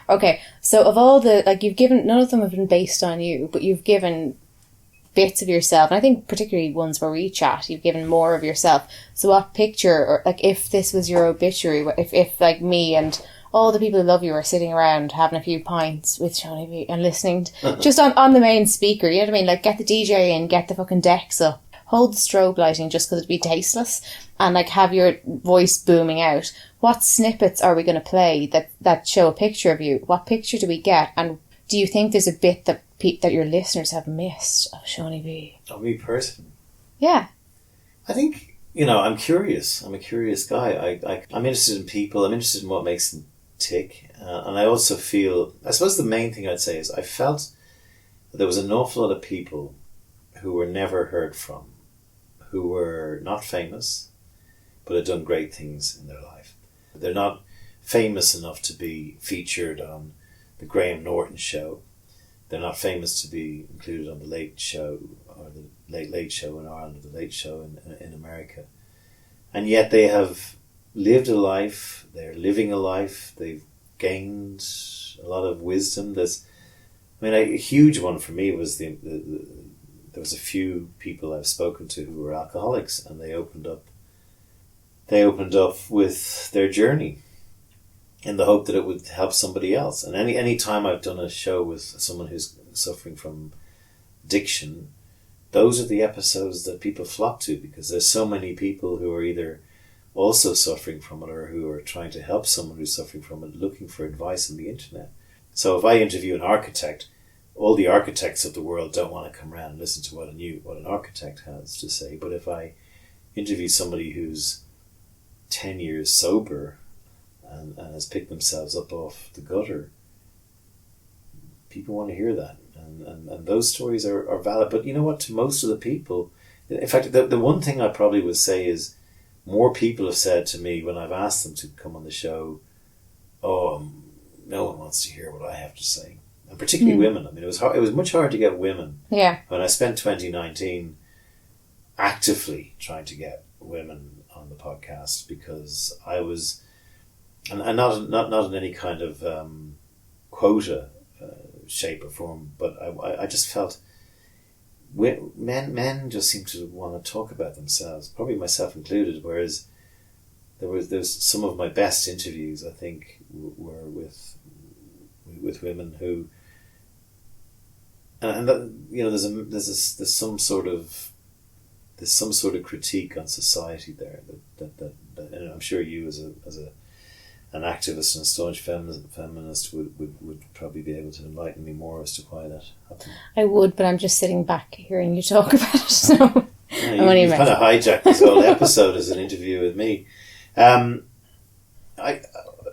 Okay, so of all the, you've given, none of them have been based on you, but you've given bits of yourself, and I think particularly ones where we chat, you've given more of yourself. So what picture, or if this was your obituary, if me and all the people who love you are sitting around having a few pints with Seaniebee and listening just on the main speaker, you know what I mean? Get the DJ in, get the fucking decks up, hold the strobe lighting just because it'd be tasteless, and have your voice booming out. What snippets are we going to play that show a picture of you? What picture do we get? And do you think there's a bit that your listeners have missed of Seaniebee? Of me personally? Yeah. I think, I'm curious. I'm a curious guy. I'm interested in people. I'm interested in what makes them tick. And I also feel, I suppose the main thing I'd say is I felt that there was an awful lot of people who were never heard from, who were not famous, but had done great things in their life. They're not famous enough to be featured on the Graham Norton show. They're not famous to be included on the Late Show or the Late Show in Ireland or the Late Show in America. And yet they have lived a life, they're living a life, they've gained a lot of wisdom. A huge one for me was there was a few people I've spoken to who were alcoholics, and they opened up with their journey in the hope that it would help somebody else. And any time I've done a show with someone who's suffering from addiction, those are the episodes that people flock to, because there's so many people who are either also suffering from it or who are trying to help someone who's suffering from it, looking for advice on the internet. So if I interview an architect, all the architects of the world don't want to come around and listen to what an architect has to say. But if I interview somebody who's 10 years sober and has picked themselves up off the gutter, people want to hear that. And those stories are valid. But you know what? To most of the people, in fact, the one thing I probably would say is more people have said to me when I've asked them to come on the show, no one wants to hear what I have to say. And particularly women. I mean, it was much harder to get women. Yeah. When I spent 2019 actively trying to get women on the podcast, because I was, and not in any kind of quota shape or form, but I just felt men just seem to want to talk about themselves, probably myself included. Whereas there's some of my best interviews, I think, were with women who. And that, there's some sort of critique on society there that and I'm sure you as an activist and a staunch feminist would probably be able to enlighten me more as to why that happened. I would, but I'm just sitting back hearing you talk about it. So you've kind of hijacked this whole episode as an interview with me.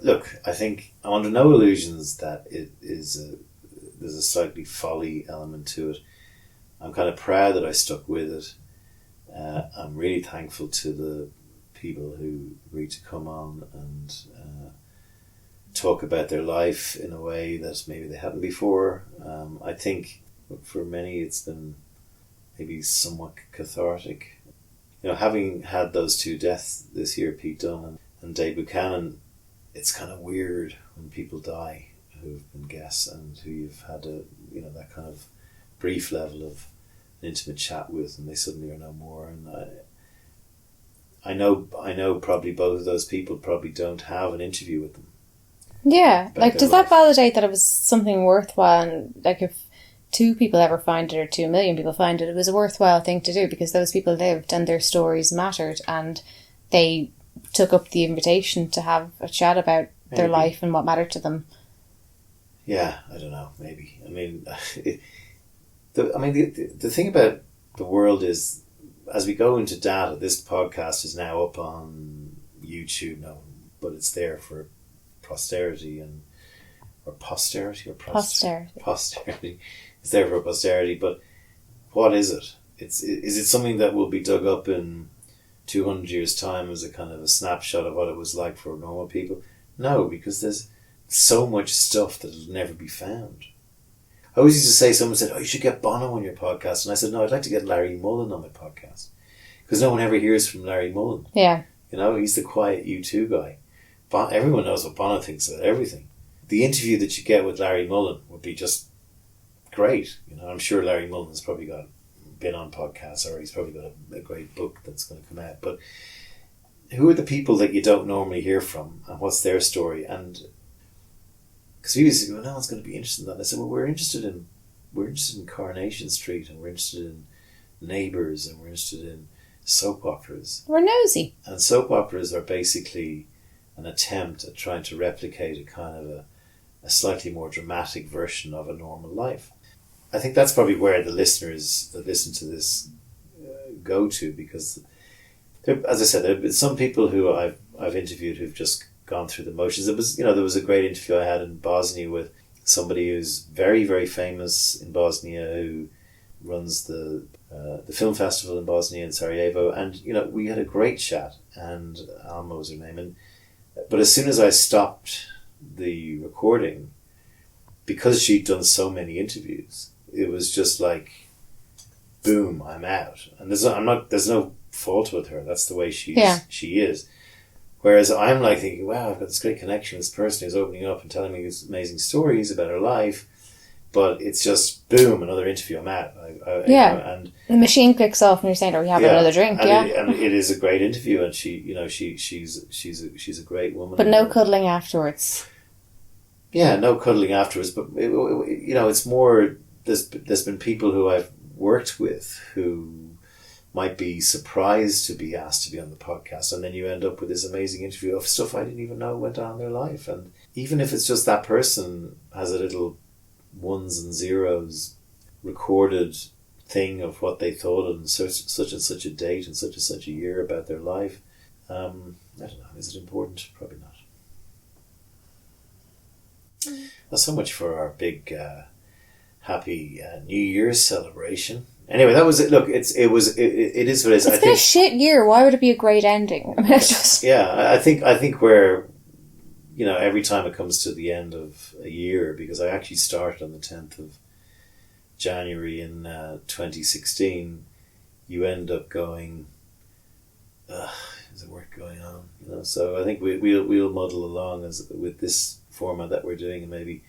look, I think I'm under no illusions that there's a slightly folly element to it. I'm kind of proud that I stuck with it. I'm really thankful to the people who agreed to come on and talk about their life in a way that maybe they hadn't before. I think for many it's been maybe somewhat cathartic. You know, having had those two deaths this year, Pete Dunne and Dave Buchanan, it's kind of weird when people die who've been guests and who you've had that kind of brief level of an intimate chat with, and they suddenly are no more. And I know probably both of those people probably don't have an interview with them. Yeah, about like, their does life. that validate that it was something worthwhile? And like, if 2 people ever find it, or 2 million people find it, it was a worthwhile thing to do because those people lived and their stories mattered, and they took up the invitation to have a chat about their Maybe. life and what mattered to them. Yeah, I don't know. Maybe. I mean, the thing about the world is, as we go into data, this podcast is now up on YouTube now, but it's there for posterity or posterity. Posterity. It's there for posterity, but what is it? Is it something that will be dug up in 200 years' time as a kind of a snapshot of what it was like for normal people? No, because there's so much stuff that will never be found. I always used to say, someone said, "Oh, you should get Bono on your podcast," and I said, "No, I'd like to get Larry Mullen on my podcast," because no one ever hears from Larry Mullen. Yeah. You know, he's the quiet U2 guy. Everyone knows what Bono thinks about everything. The interview that you get with Larry Mullen would be just great. You know, I'm sure Larry Mullen's probably been on podcasts, or he's probably got a great book that's going to come out. But who are the people that you don't normally hear from, and what's their story? And because we used to go, no one's going to be interested in that. And I said, well, we're interested in Coronation Street, and we're interested in Neighbours, and we're interested in soap operas. We're nosy. And soap operas are basically an attempt at trying to replicate a kind of a slightly more dramatic version of a normal life. I think that's probably where the listeners that listen to this go to, because as I said, there have been some people who I've interviewed who've just gone through the motions. There was a great interview I had in Bosnia with somebody who's very, very famous in Bosnia, who runs the film festival in Bosnia in Sarajevo, and we had a great chat, and Alma was her name, but as soon as I stopped the recording, because she'd done so many interviews, it was just like, boom, I'm out. And there's no fault with her. That's the way she is. Whereas I'm like thinking, wow, I've got this great connection with this person who's opening up and telling me these amazing stories about her life. But it's just, boom, another interview, I'm out. And the machine clicks off and you're saying, "Are we having another drink?" And it is a great interview, and she's a great woman. But no cuddling afterwards. Yeah, no cuddling afterwards. But it's more. There's been people who I've worked with who might be surprised to be asked to be on the podcast, and then you end up with this amazing interview of stuff I didn't even know went on in their life. And even if it's just that person has a little ones and zeros recorded thing of what they thought on such and such a date and such a year about their life, I don't know, is it important? Probably not. Well, so much for our big happy New Year's celebration. Anyway, that was it. Look, it is what it is. It's been a shit year. Why would it be a great ending? I mean, I think where, every time it comes to the end of a year, because I actually started on the 10th of January in 2016, you end up going, is it worth going on? So I think we'll muddle along with this format that we're doing, and maybe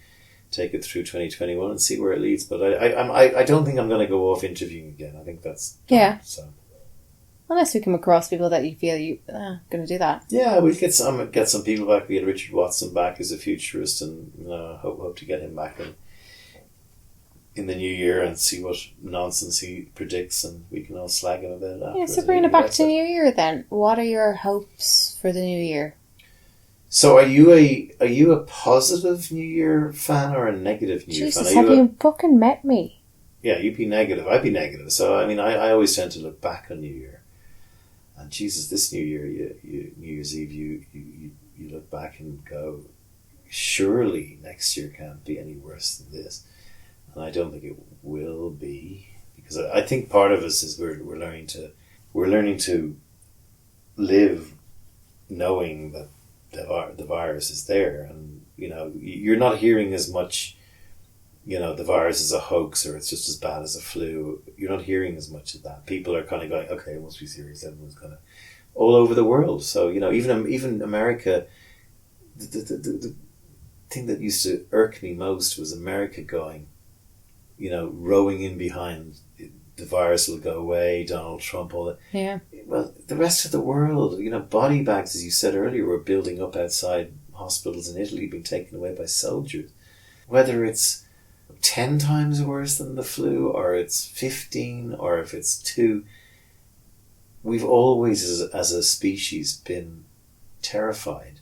take it through 2021 and see where it leads. But I don't think I'm going to go off interviewing again. I think that's done, so. Unless we come across people that you feel you going to do that. Yeah, we'll get some people back. We had Richard Watson back as a futurist, and hope to get him back in the new year and see what nonsense he predicts, and we can all slag him about it after. Yeah, so bringing it back to New Year then. What are your hopes for the new year? So are you a positive New Year fan or a negative New Year fan? Jesus, have you fucking met me? Yeah, you'd be negative. I'd be negative. So, I mean, I always tend to look back on New Year. And Jesus, this New Year, New Year's Eve, you you look back and go, surely next year can't be any worse than this. And I don't think it will be, because I think part of us is we're learning to live knowing that the virus is there, and you're not hearing as much. The virus is a hoax, or it's just as bad as a flu. You're not hearing as much of that. People are kind of going, okay, it must be serious. Everyone's kind of all over the world. So even America. The thing that used to irk me most was America going, rowing in behind. The virus will go away, Donald Trump, all that. Yeah. Well, the rest of the world, body bags, as you said earlier, were building up outside hospitals in Italy, being taken away by soldiers. Whether it's 10 times worse than the flu, or it's 15, or if it's 2, we've always, as a species, been terrified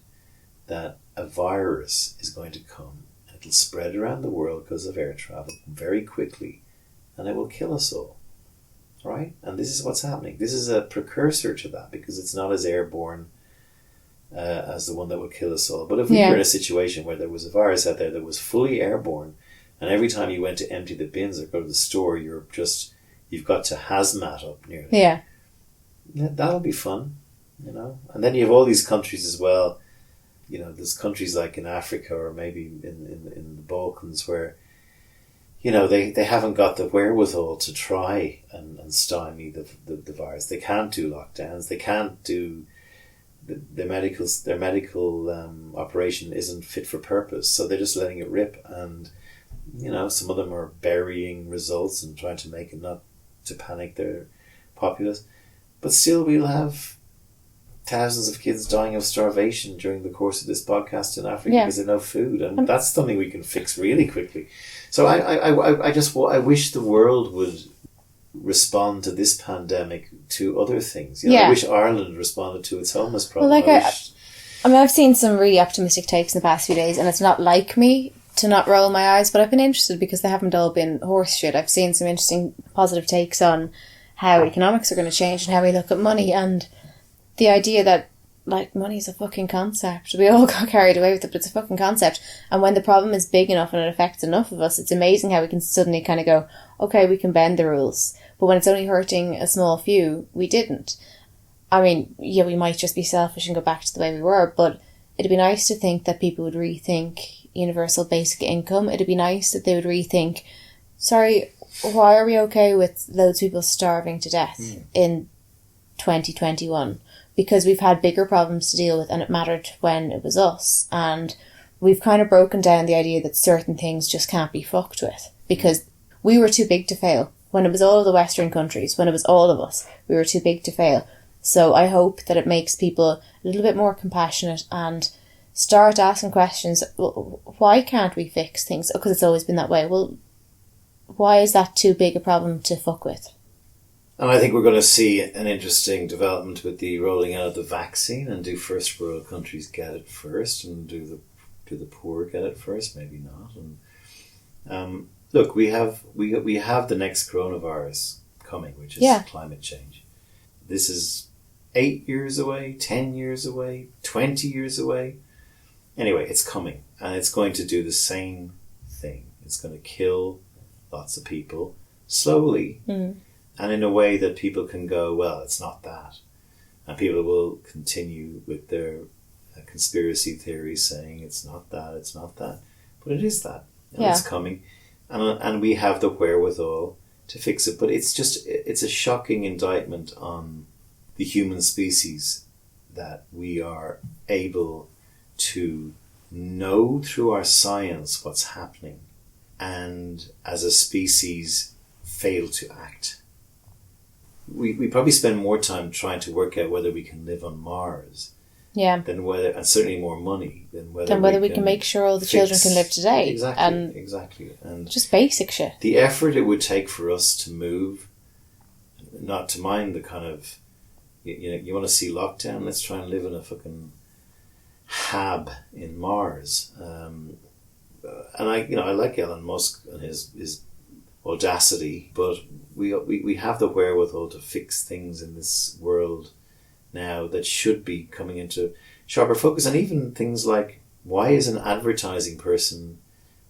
that a virus is going to come. It'll spread around the world because of air travel very quickly, and it will kill us all. Right? And this is what's happening. This is a precursor to that, because it's not as airborne as the one that will kill us all. But if we were in a situation where there was a virus out there that was fully airborne, and every time you went to empty the bins or go to the store, you've got to hazmat up nearly. Yeah. That'll be fun, And then you have all these countries as well. There's countries like in Africa, or maybe in the Balkans, where they haven't got the wherewithal to try and stymie the virus. They can't do lockdowns. They can't do their medical operation isn't fit for purpose. So they're just letting it rip. And some of them are burying results and trying to make it not to panic their populace. But still, we'll have thousands of kids dying of starvation during the course of this podcast in Africa because there's no food, and that's something we can fix really quickly. So I wish the world would respond to this pandemic to other things. I wish Ireland responded to its homeless problem. Well, I've seen some really optimistic takes in the past few days, and it's not like me to not roll my eyes, but I've been interested because they haven't all been horse shit. I've seen some interesting positive takes on how economics are going to change and how we look at money, and the idea that, money is a fucking concept. We all got carried away with it, but it's a fucking concept. And when the problem is big enough and it affects enough of us, it's amazing how we can suddenly kind of go, okay, we can bend the rules. But when it's only hurting a small few, we didn't. I mean, we might just be selfish and go back to the way we were, but it'd be nice to think that people would rethink universal basic income. It'd be nice that they would rethink, sorry, why are we okay with loads of people starving to death in 2021? Because we've had bigger problems to deal with, and it mattered when it was us. And we've kind of broken down the idea that certain things just can't be fucked with, because we were too big to fail. When it was all of the Western countries, when it was all of us, we were too big to fail. So I hope that it makes people a little bit more compassionate and start asking questions. Well, why can't we fix things? Because it's always been that way. Well, why is that too big a problem to fuck with? And I think we're going to see an interesting development with the rolling out of the vaccine, and do first world countries get it first, and do the poor get it first? Maybe not. And look, we have the next coronavirus coming, which is climate change. This is 8 years away, 10 years away, 20 years away. Anyway, it's coming, and it's going to do the same thing. It's going to kill lots of people slowly. And in a way that people can go, well, it's not that. And people will continue with their conspiracy theories saying it's not that. But it is that. And it's coming. And we have the wherewithal to fix it. But it's a shocking indictment on the human species that we are able to know through our science what's happening, and as a species fail to act. We probably spend more time trying to work out whether we can live on Mars, than whether, and certainly more money than whether we can make sure all the children can live today. Exactly, and just basic shit. The effort it would take for us to move, not to mind the kind of, you want to see lockdown? Let's try and live in a fucking hab in Mars. And I like Elon Musk and his audacity, but we have the wherewithal to fix things in this world now that should be coming into sharper focus, and even things like, why is an advertising person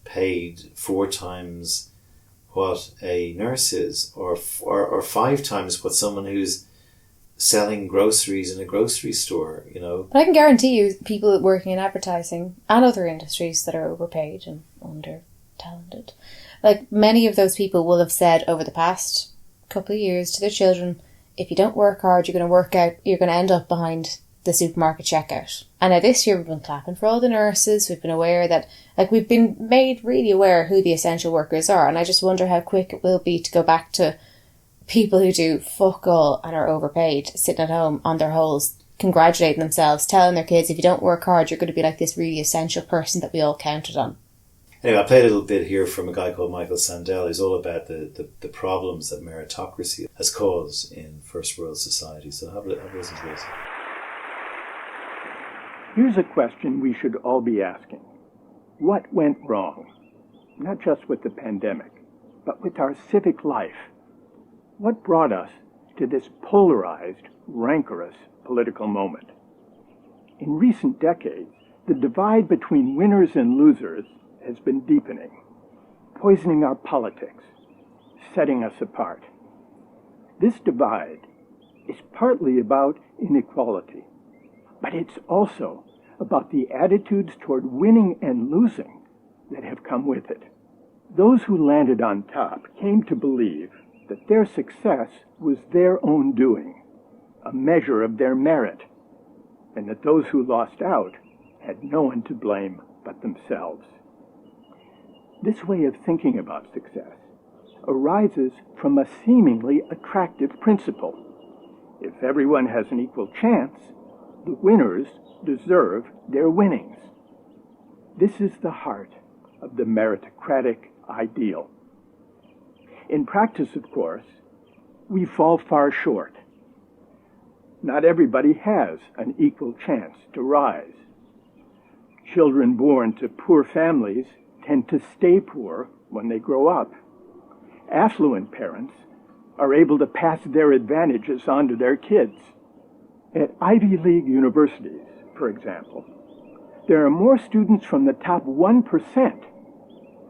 paid 4 times what a nurse is, or 5 times what someone who's selling groceries in a grocery store, you know? But I can guarantee you people working in advertising and other industries that are overpaid and under-talented, like many of those people will have said over the past couple of years to their children, if you don't work hard, you're going to end up behind the supermarket checkout. And now this year we've been clapping for all the nurses. We've been aware that, like, we've been made really aware who the essential workers are. And I just wonder how quick it will be to go back to people who do fuck all and are overpaid, sitting at home on their holes, congratulating themselves, telling their kids, if you don't work hard, you're going to be like this really essential person that we all counted on. Anyway, I played a little bit here from a guy called Michael Sandel, who's all about the problems that meritocracy has caused in first world society. So have a listen to this. Here's a question we should all be asking. What went wrong? Not just with the pandemic, but with our civic life. What brought us to this polarized, rancorous political moment? In recent decades, the divide between winners and losers has been deepening, poisoning our politics, setting us apart. This divide is partly about inequality, but it's also about the attitudes toward winning and losing that have come with it. Those who landed on top came to believe that their success was their own doing, a measure of their merit, and that those who lost out had no one to blame but themselves. This way of thinking about success arises from a seemingly attractive principle. If everyone has an equal chance, the winners deserve their winnings. This is the heart of the meritocratic ideal. In practice, of course, we fall far short. Not everybody has an equal chance to rise. Children born to poor families tend to stay poor when they grow up. Affluent parents are able to pass their advantages on to their kids. At Ivy League universities, for example, there are more students from the top 1%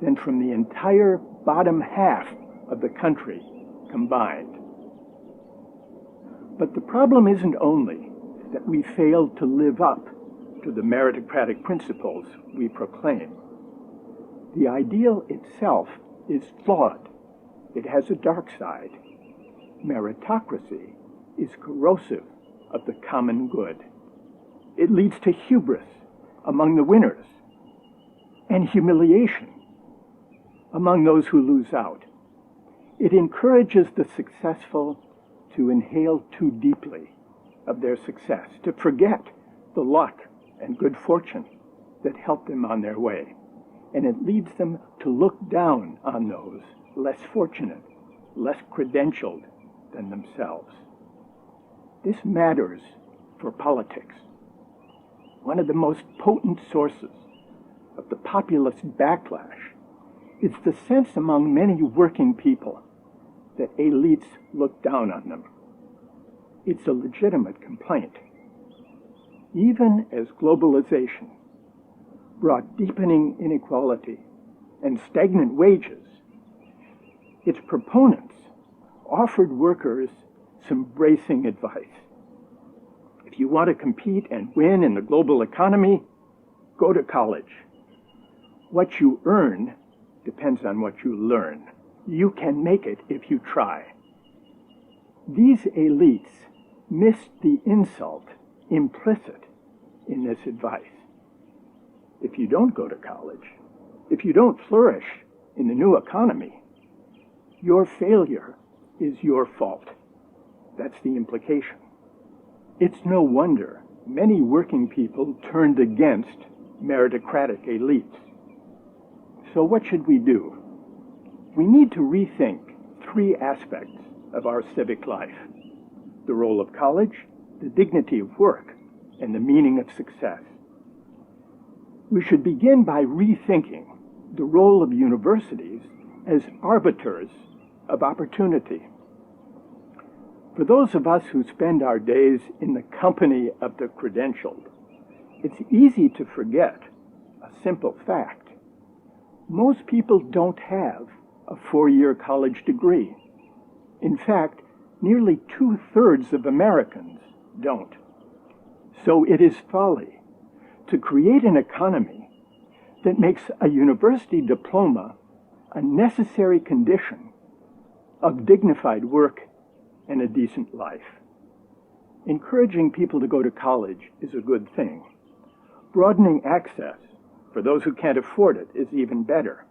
than from the entire bottom half of the country combined. But the problem isn't only that we failed to live up to the meritocratic principles we proclaim. The ideal itself is flawed. It has a dark side. Meritocracy is corrosive of the common good. It leads to hubris among the winners and humiliation among those who lose out. It encourages the successful to inhale too deeply of their success, to forget the luck and good fortune that helped them on their way. And it leads them to look down on those less fortunate, less credentialed than themselves. This matters for politics. One of the most potent sources of the populist backlash is the sense among many working people that elites look down on them. It's a legitimate complaint. Even as globalization brought deepening inequality and stagnant wages, its proponents offered workers some bracing advice. If you want to compete and win in the global economy, go to college. What you earn depends on what you learn. You can make it if you try. These elites missed the insult implicit in this advice. If you don't go to college, if you don't flourish in the new economy, your failure is your fault. That's the implication. It's no wonder many working people turned against meritocratic elites. So what should we do? We need to rethink 3 aspects of our civic life: the role of college, the dignity of work, and the meaning of success. We should begin by rethinking the role of universities as arbiters of opportunity. For those of us who spend our days in the company of the credentialed, it's easy to forget a simple fact. Most people don't have a 4-year college degree. In fact, nearly 2/3 of Americans don't. So it is folly to create an economy that makes a university diploma a necessary condition of dignified work and a decent life. Encouraging people to go to college is a good thing. Broadening access for those who can't afford it is even better.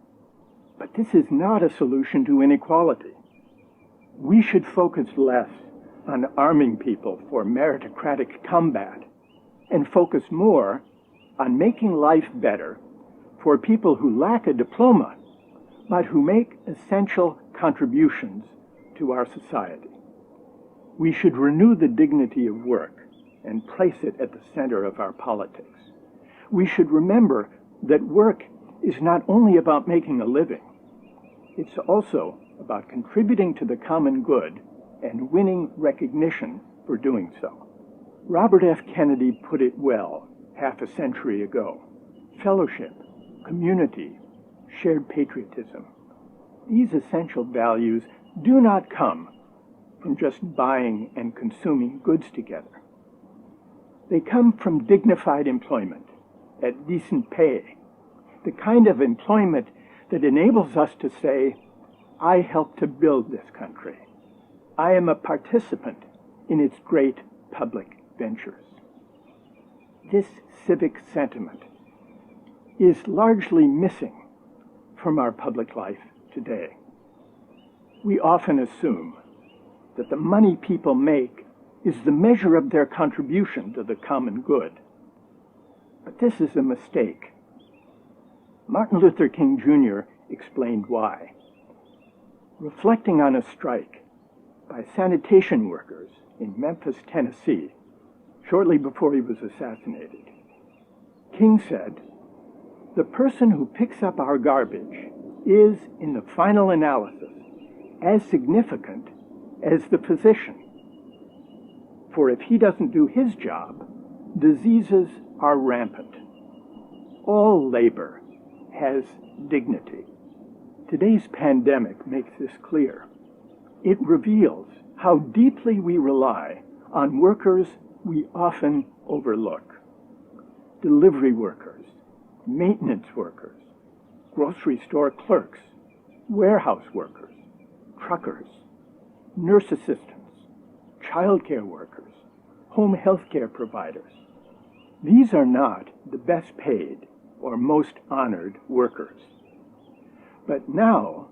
But this is not a solution to inequality. We should focus less on arming people for meritocratic combat and focus more on making life better for people who lack a diploma but who make essential contributions to our society. We should renew the dignity of work and place it at the center of our politics. We should remember that work is not only about making a living, it's also about contributing to the common good and winning recognition for doing so. Robert F. Kennedy put it well half a century ago. Fellowship, community, shared patriotism. These essential values do not come from just buying and consuming goods together. They come from dignified employment at decent pay, the kind of employment that enables us to say, I helped to build this country. I am a participant in its great public ventures. This civic sentiment is largely missing from our public life today. We often assume that the money people make is the measure of their contribution to the common good. But this is a mistake. Martin Luther King Jr. explained why. Reflecting on a strike by sanitation workers in Memphis, Tennessee, shortly before he was assassinated, King said, "The person who picks up our garbage is, in the final analysis, as significant as the physician. For if he doesn't do his job, diseases are rampant. All labor has dignity." Today's pandemic makes this clear. It reveals how deeply we rely on workers we often overlook. Delivery workers, maintenance workers, grocery store clerks, warehouse workers, truckers, nurse assistants, childcare workers, home health care providers. These are not the best paid or most honored workers. But now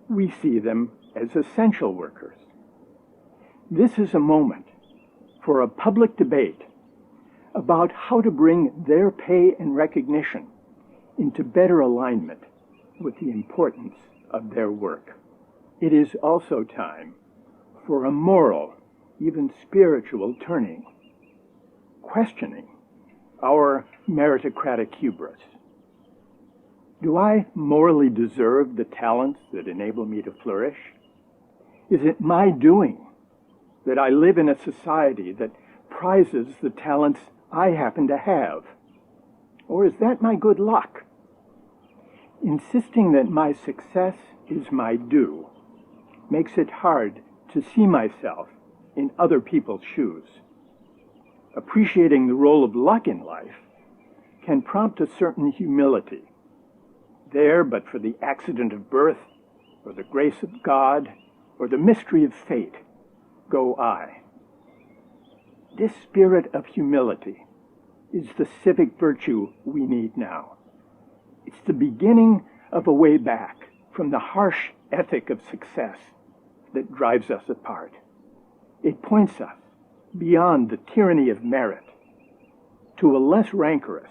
we see them as essential workers. This is a moment for a public debate about how to bring their pay and recognition into better alignment with the importance of their work. It is also time for a moral, even spiritual turning, questioning our meritocratic hubris. Do I morally deserve the talents that enable me to flourish? Is it my doing that I live in a society that prizes the talents I happen to have? Or is that my good luck? Insisting that my success is my due makes it hard to see myself in other people's shoes. Appreciating the role of luck in life can prompt a certain humility. There, but for the accident of birth, or the grace of God, or the mystery of fate, go I. This spirit of humility is the civic virtue we need now. It's the beginning of a way back from the harsh ethic of success that drives us apart. It points us beyond the tyranny of merit to a less rancorous,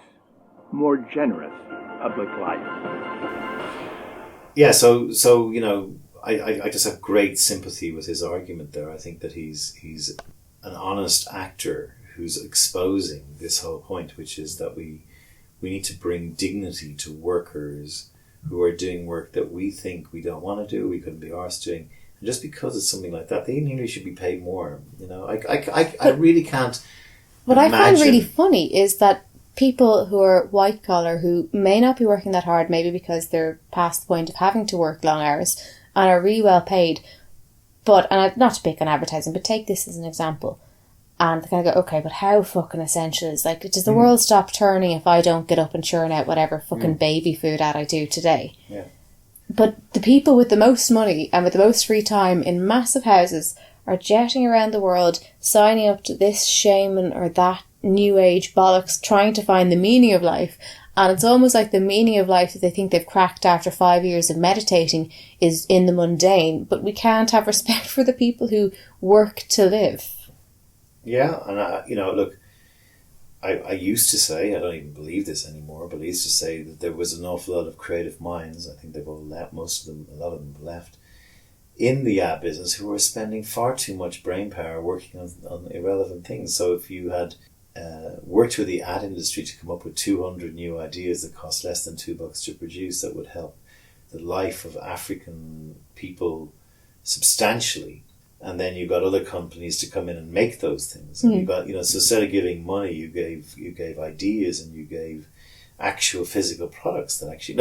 more generous public life. Yeah, so you know, I just have great sympathy with his argument there. I think that he's an honest actor who's exposing this whole point, which is that we need to bring dignity to workers who are doing work that we think we don't want to do, we couldn't be arsed doing. And just because it's something like that, they nearly should be paid more. You know, I really can't. What I find really funny is that people who are white collar who may not be working that hard, maybe because they're past the point of having to work long hours and are really well paid. But, and not to pick on advertising, but take this as an example. And they kind of go, okay, but how fucking essential is, like, does the world stop turning if I don't get up and churn out whatever fucking baby food ad I do today? Yeah. But the people with the most money and with the most free time in massive houses are jetting around the world, signing up to this shaman or that new age bollocks, trying to find the meaning of life. And it's almost like the meaning of life that they think they've cracked after 5 years of meditating is in the mundane. But we can't have respect for the people who work to live. Yeah, and look, I used to say, I don't even believe this anymore, but I used to say that there was an awful lot of creative minds, I think they've all left, most of them, a lot of them have left, in the ad business who were spending far too much brain power working on irrelevant things. So if you had worked with the ad industry to come up with 200 new ideas that cost less than $2 to produce, that would help the life of African people substantially, and then you got other companies to come in and make those things. And you got, so instead of giving money, you gave ideas, and you gave actual physical products that actually,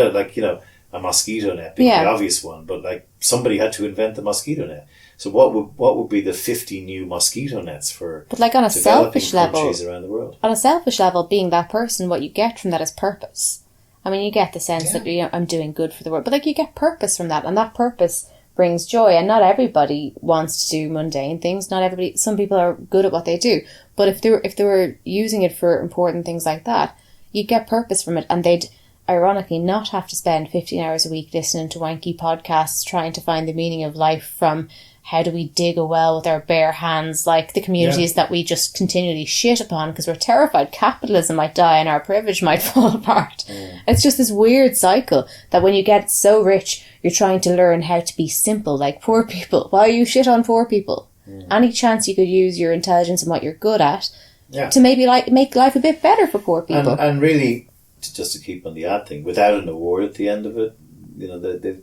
a mosquito net being the obvious one, but like somebody had to invent the mosquito net. So what would be the 50 new mosquito nets for? But like on a selfish level, countries around the world. On a selfish level, being that person, what you get from that is purpose. I mean, you get the sense that I'm doing good for the world, but like you get purpose from that, and that purpose brings joy. And not everybody wants to do mundane things. Not everybody. Some people are good at what they do, but if they were using it for important things like that, you get purpose from it, and they'd ironically not have to spend 15 hours a week listening to wanky podcasts trying to find the meaning of life from how do we dig a well with our bare hands, like the communities that we just continually shit upon because we're terrified capitalism might die and our privilege might fall apart. It's just this weird cycle that when you get so rich, you're trying to learn how to be simple, like poor people. Why you shit on poor people? Any chance you could use your intelligence and what you're good at to maybe make life a bit better for poor people. And really, just to keep on the ad thing, without an award at the end of it,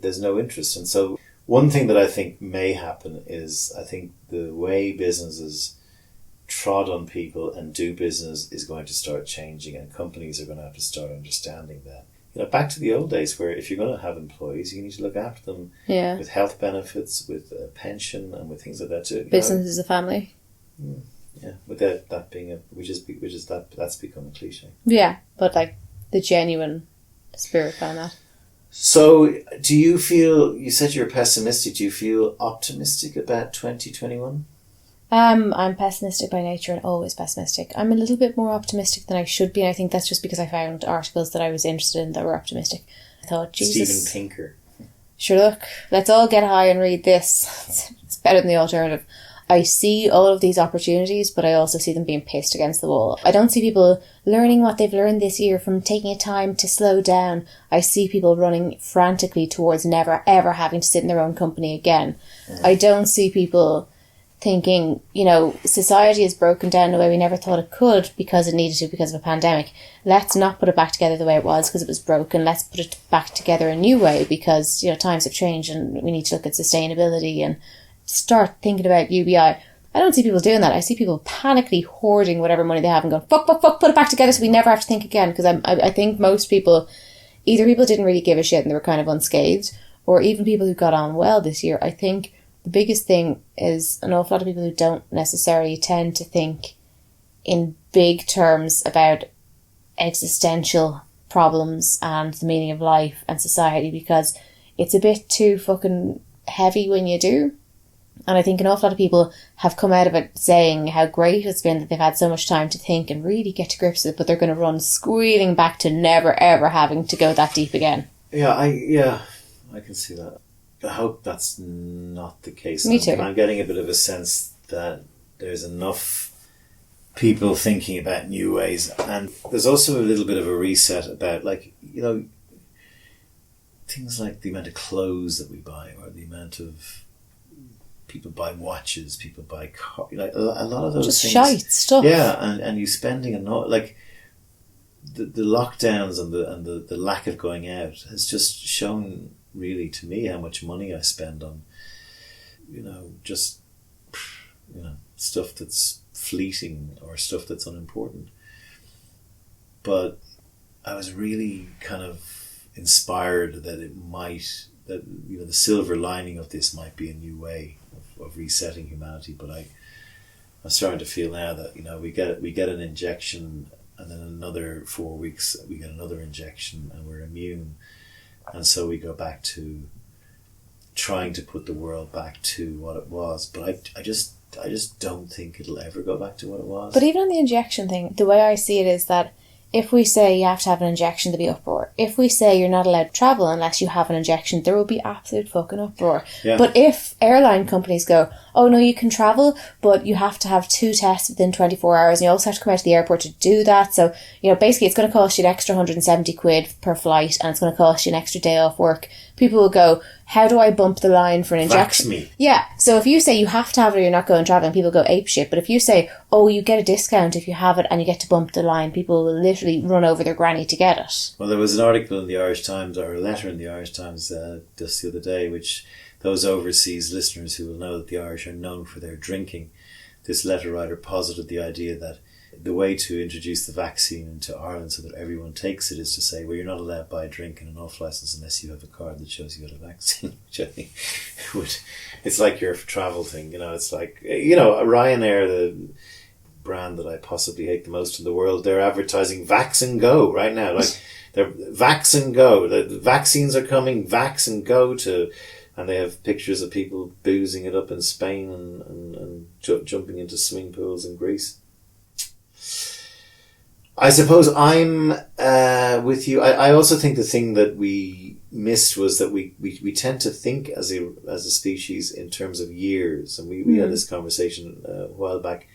there's no interest. And so one thing that I think may happen is, I think the way businesses trod on people and do business is going to start changing, and companies are going to have to start understanding that. Back to the old days where if you're going to have employees, you need to look after them with health benefits, with a pension, and with things like that too. Business is a family. Yeah, without that being that's become a cliche. Yeah, but like the genuine spirit behind that. So, do you feel, you said you're pessimistic, do you feel optimistic about 2021? I'm pessimistic by nature and always pessimistic. I'm a little bit more optimistic than I should be, and I think that's just because I found articles that I was interested in that were optimistic. I thought, Jesus. Steven Pinker. Sure, look, let's all get high and read this. It's better than the alternative. I see all of these opportunities, but I also see them being pissed against the wall. I don't see people learning what they've learned this year from taking a time to slow down. I see people running frantically towards never ever having to sit in their own company again. I don't see people thinking, society has broken down the way we never thought it could because it needed to because of a pandemic. Let's not put it back together the way it was because it was broken. Let's put it back together a new way because, times have changed and we need to look at sustainability and start thinking about UBI. I don't see people doing that. I see people panically hoarding whatever money they have and going, fuck, put it back together so we never have to think again. Because I think most people, either people didn't really give a shit and they were kind of unscathed, or even people who got on well this year. I think the biggest thing is an awful lot of people who don't necessarily tend to think in big terms about existential problems and the meaning of life and society, because it's a bit too fucking heavy when you do. And I think an awful lot of people have come out of it saying how great it's been that they've had so much time to think and really get to grips with it, but they're going to run squealing back to never ever having to go that deep again. Yeah, I can see that. I hope that's not the case. Me too. I'm getting a bit of a sense that there's enough people thinking about new ways, and there's also a little bit of a reset about, things like the amount of clothes that we buy, or the amount of people buy watches, people buy cars, a lot of those just things. Just shite stuff. Yeah, and you spending the lockdowns and the lack of going out has just shown really to me how much money I spend on, stuff that's fleeting or stuff that's unimportant. but I was really kind of inspired that the silver lining of this might be a new way of resetting humanity. But I'm starting to feel now that, we get an injection, and then another 4 weeks we get another injection, and we're immune, and so we go back to trying to put the world back to what it was. But I just don't think it'll ever go back to what it was. But even on the injection thing, the way I see it is that if we say you have to have an injection, there'll be uproar. If we say you're not allowed to travel unless you have an injection, there will be absolute fucking uproar. Yeah. But if airline companies go, oh no, you can travel, but you have to have 2 tests within 24 hours, and you also have to come out to the airport to do that. So, basically it's going to cost you an extra 170 quid per flight, and it's going to cost you an extra day off work. People will go, how do I bump the line for an injection? Vax me. Yeah. So if you say you have to have it or you're not going traveling, people go apeshit. But if you say, oh, you get a discount if you have it and you get to bump the line, people will literally run over their granny to get it. Well, there was an article in the Irish Times, or a letter in the Irish Times just the other day, which those overseas listeners who will know that the Irish are known for their drinking, this letter writer posited the idea that the way to introduce the vaccine into Ireland so that everyone takes it is to say, well, you're not allowed to buy a drink and an off licence unless you have a card that shows you got a vaccine, which I think it's like your travel thing, it's like, Ryanair, the brand that I possibly hate the most in the world, they're advertising Vax and Go right now. Like, they're Vax and Go. The vaccines are coming, Vax and Go to, and they have pictures of people boozing it up in Spain and jumping into swimming pools in Greece. I suppose I'm with you. I also think the thing that we missed was that we tend to think as a species in terms of years, and we had this conversation a while back.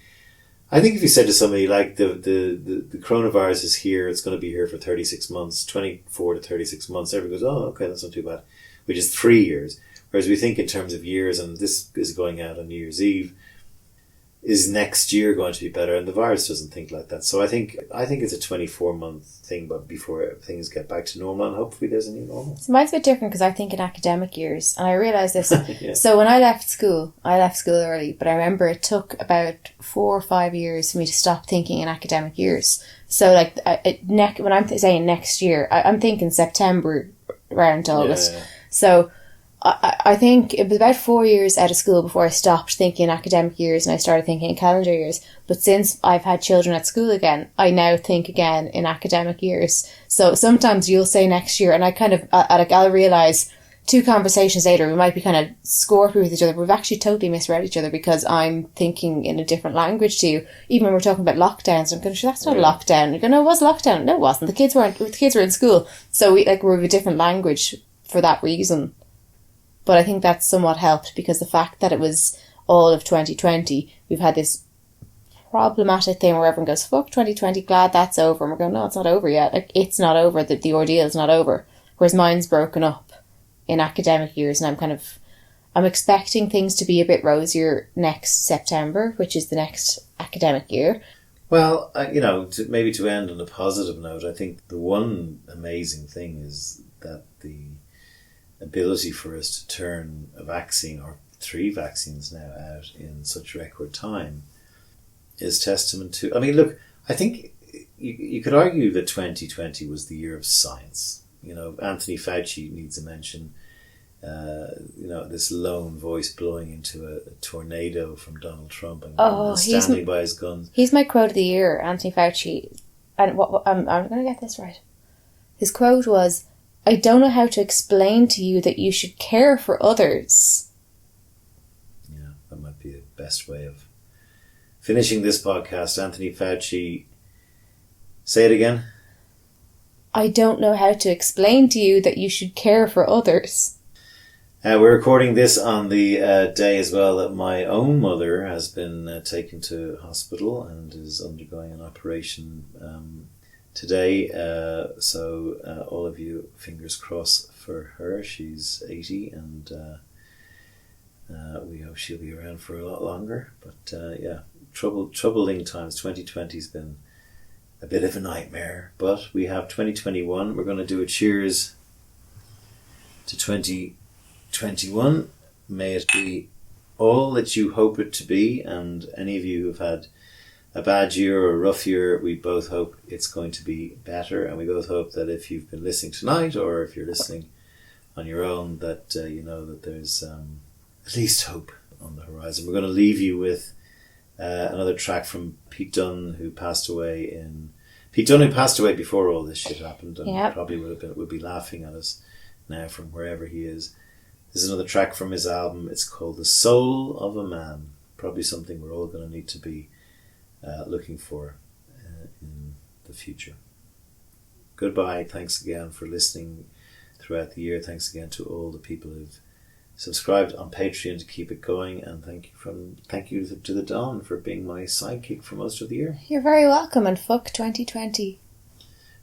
I think if you said to somebody like the coronavirus is here, it's going to be here for 36 months, 24 to 36 months, everybody goes, oh, okay, that's not too bad, which is 3 years. Whereas we think in terms of years, and this is going out on New Year's Eve, is next year going to be better? And the virus doesn't think like that. So I think it's a 24-month thing, but before things get back to normal, and hopefully there's a new normal. So mine's a bit different because I think in academic years, and I realised this. Yeah. So when I left school early, but I remember it took about 4 or 5 years for me to stop thinking in academic years. So like when I'm saying next year, I'm thinking September around to August. Yeah. So I think it was about 4 years out of school before I stopped thinking in academic years and I started thinking in calendar years. But since I've had children at school again, I now think again in academic years. So sometimes you'll say next year, and I kind of, I'll realise 2 conversations later, we might be kind of scorpy with each other, but we've actually totally misread each other because I'm thinking in a different language to you. Even when we're talking about lockdowns, I'm going, sure, that's not a lockdown. You're going, no, it was a lockdown. No, it wasn't. The kids were in school. So we have a different language for that reason. But I think that's somewhat helped because the fact that it was all of 2020, we've had this problematic thing where everyone goes, fuck 2020, glad that's over. And we're going, no, it's not over yet. Like, it's not over. The ordeal is not over. Whereas mine's broken up in academic years, and I'm expecting things to be a bit rosier next September, which is the next academic year. Well, maybe to end on a positive note, I think the one amazing thing is that the ability for us to turn a vaccine, or 3 vaccines now, out in such record time is testament to... I mean, look, I think you could argue that 2020 was the year of science. Anthony Fauci needs a mention. This lone voice blowing into a tornado from Donald Trump and standing by his guns. He's my quote of the year, Anthony Fauci. And I'm going to get this right. His quote was, I don't know how to explain to you that you should care for others. Yeah, that might be the best way of finishing this podcast. Anthony Fauci, say it again. I don't know how to explain to you that you should care for others. We're recording this on the day as well that my own mother has been taken to hospital and is undergoing an operation today. So all of you, fingers crossed for her. She's 80 and we hope she'll be around for a lot longer. But troubling times. 2020's been a bit of a nightmare, but we have 2021. We're going to do a cheers to 2021. May it be all that you hope it to be, and any of you who've had a bad year or a rough year. We both hope it's going to be better, and we both hope that if you've been listening tonight or if you're listening on your own, that you know that there's at least hope on the horizon. We're going to leave you with another track from Pete Dunne, who passed away before all this shit happened, and probably would be laughing at us now from wherever he is. This is another track from his album. It's called The Soul of a Man. Probably something we're all going to need to be looking for in the future. Goodbye. Thanks again for listening throughout the year. Thanks again to all the people who've subscribed on Patreon to keep it going, and thank you to the Don for being my sidekick for most of the year. You're very welcome, and fuck 2020.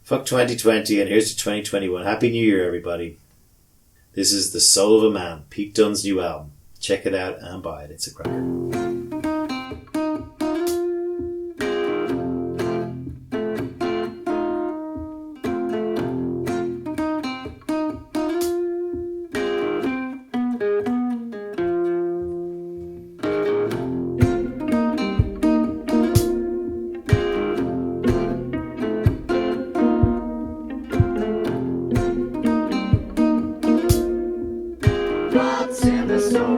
Fuck 2020, and here's to 2021. Happy New Year, everybody. This is The Soul of a Man, Pete Dunne's new album. Check it out and buy it. It's a cracker. What's in the store?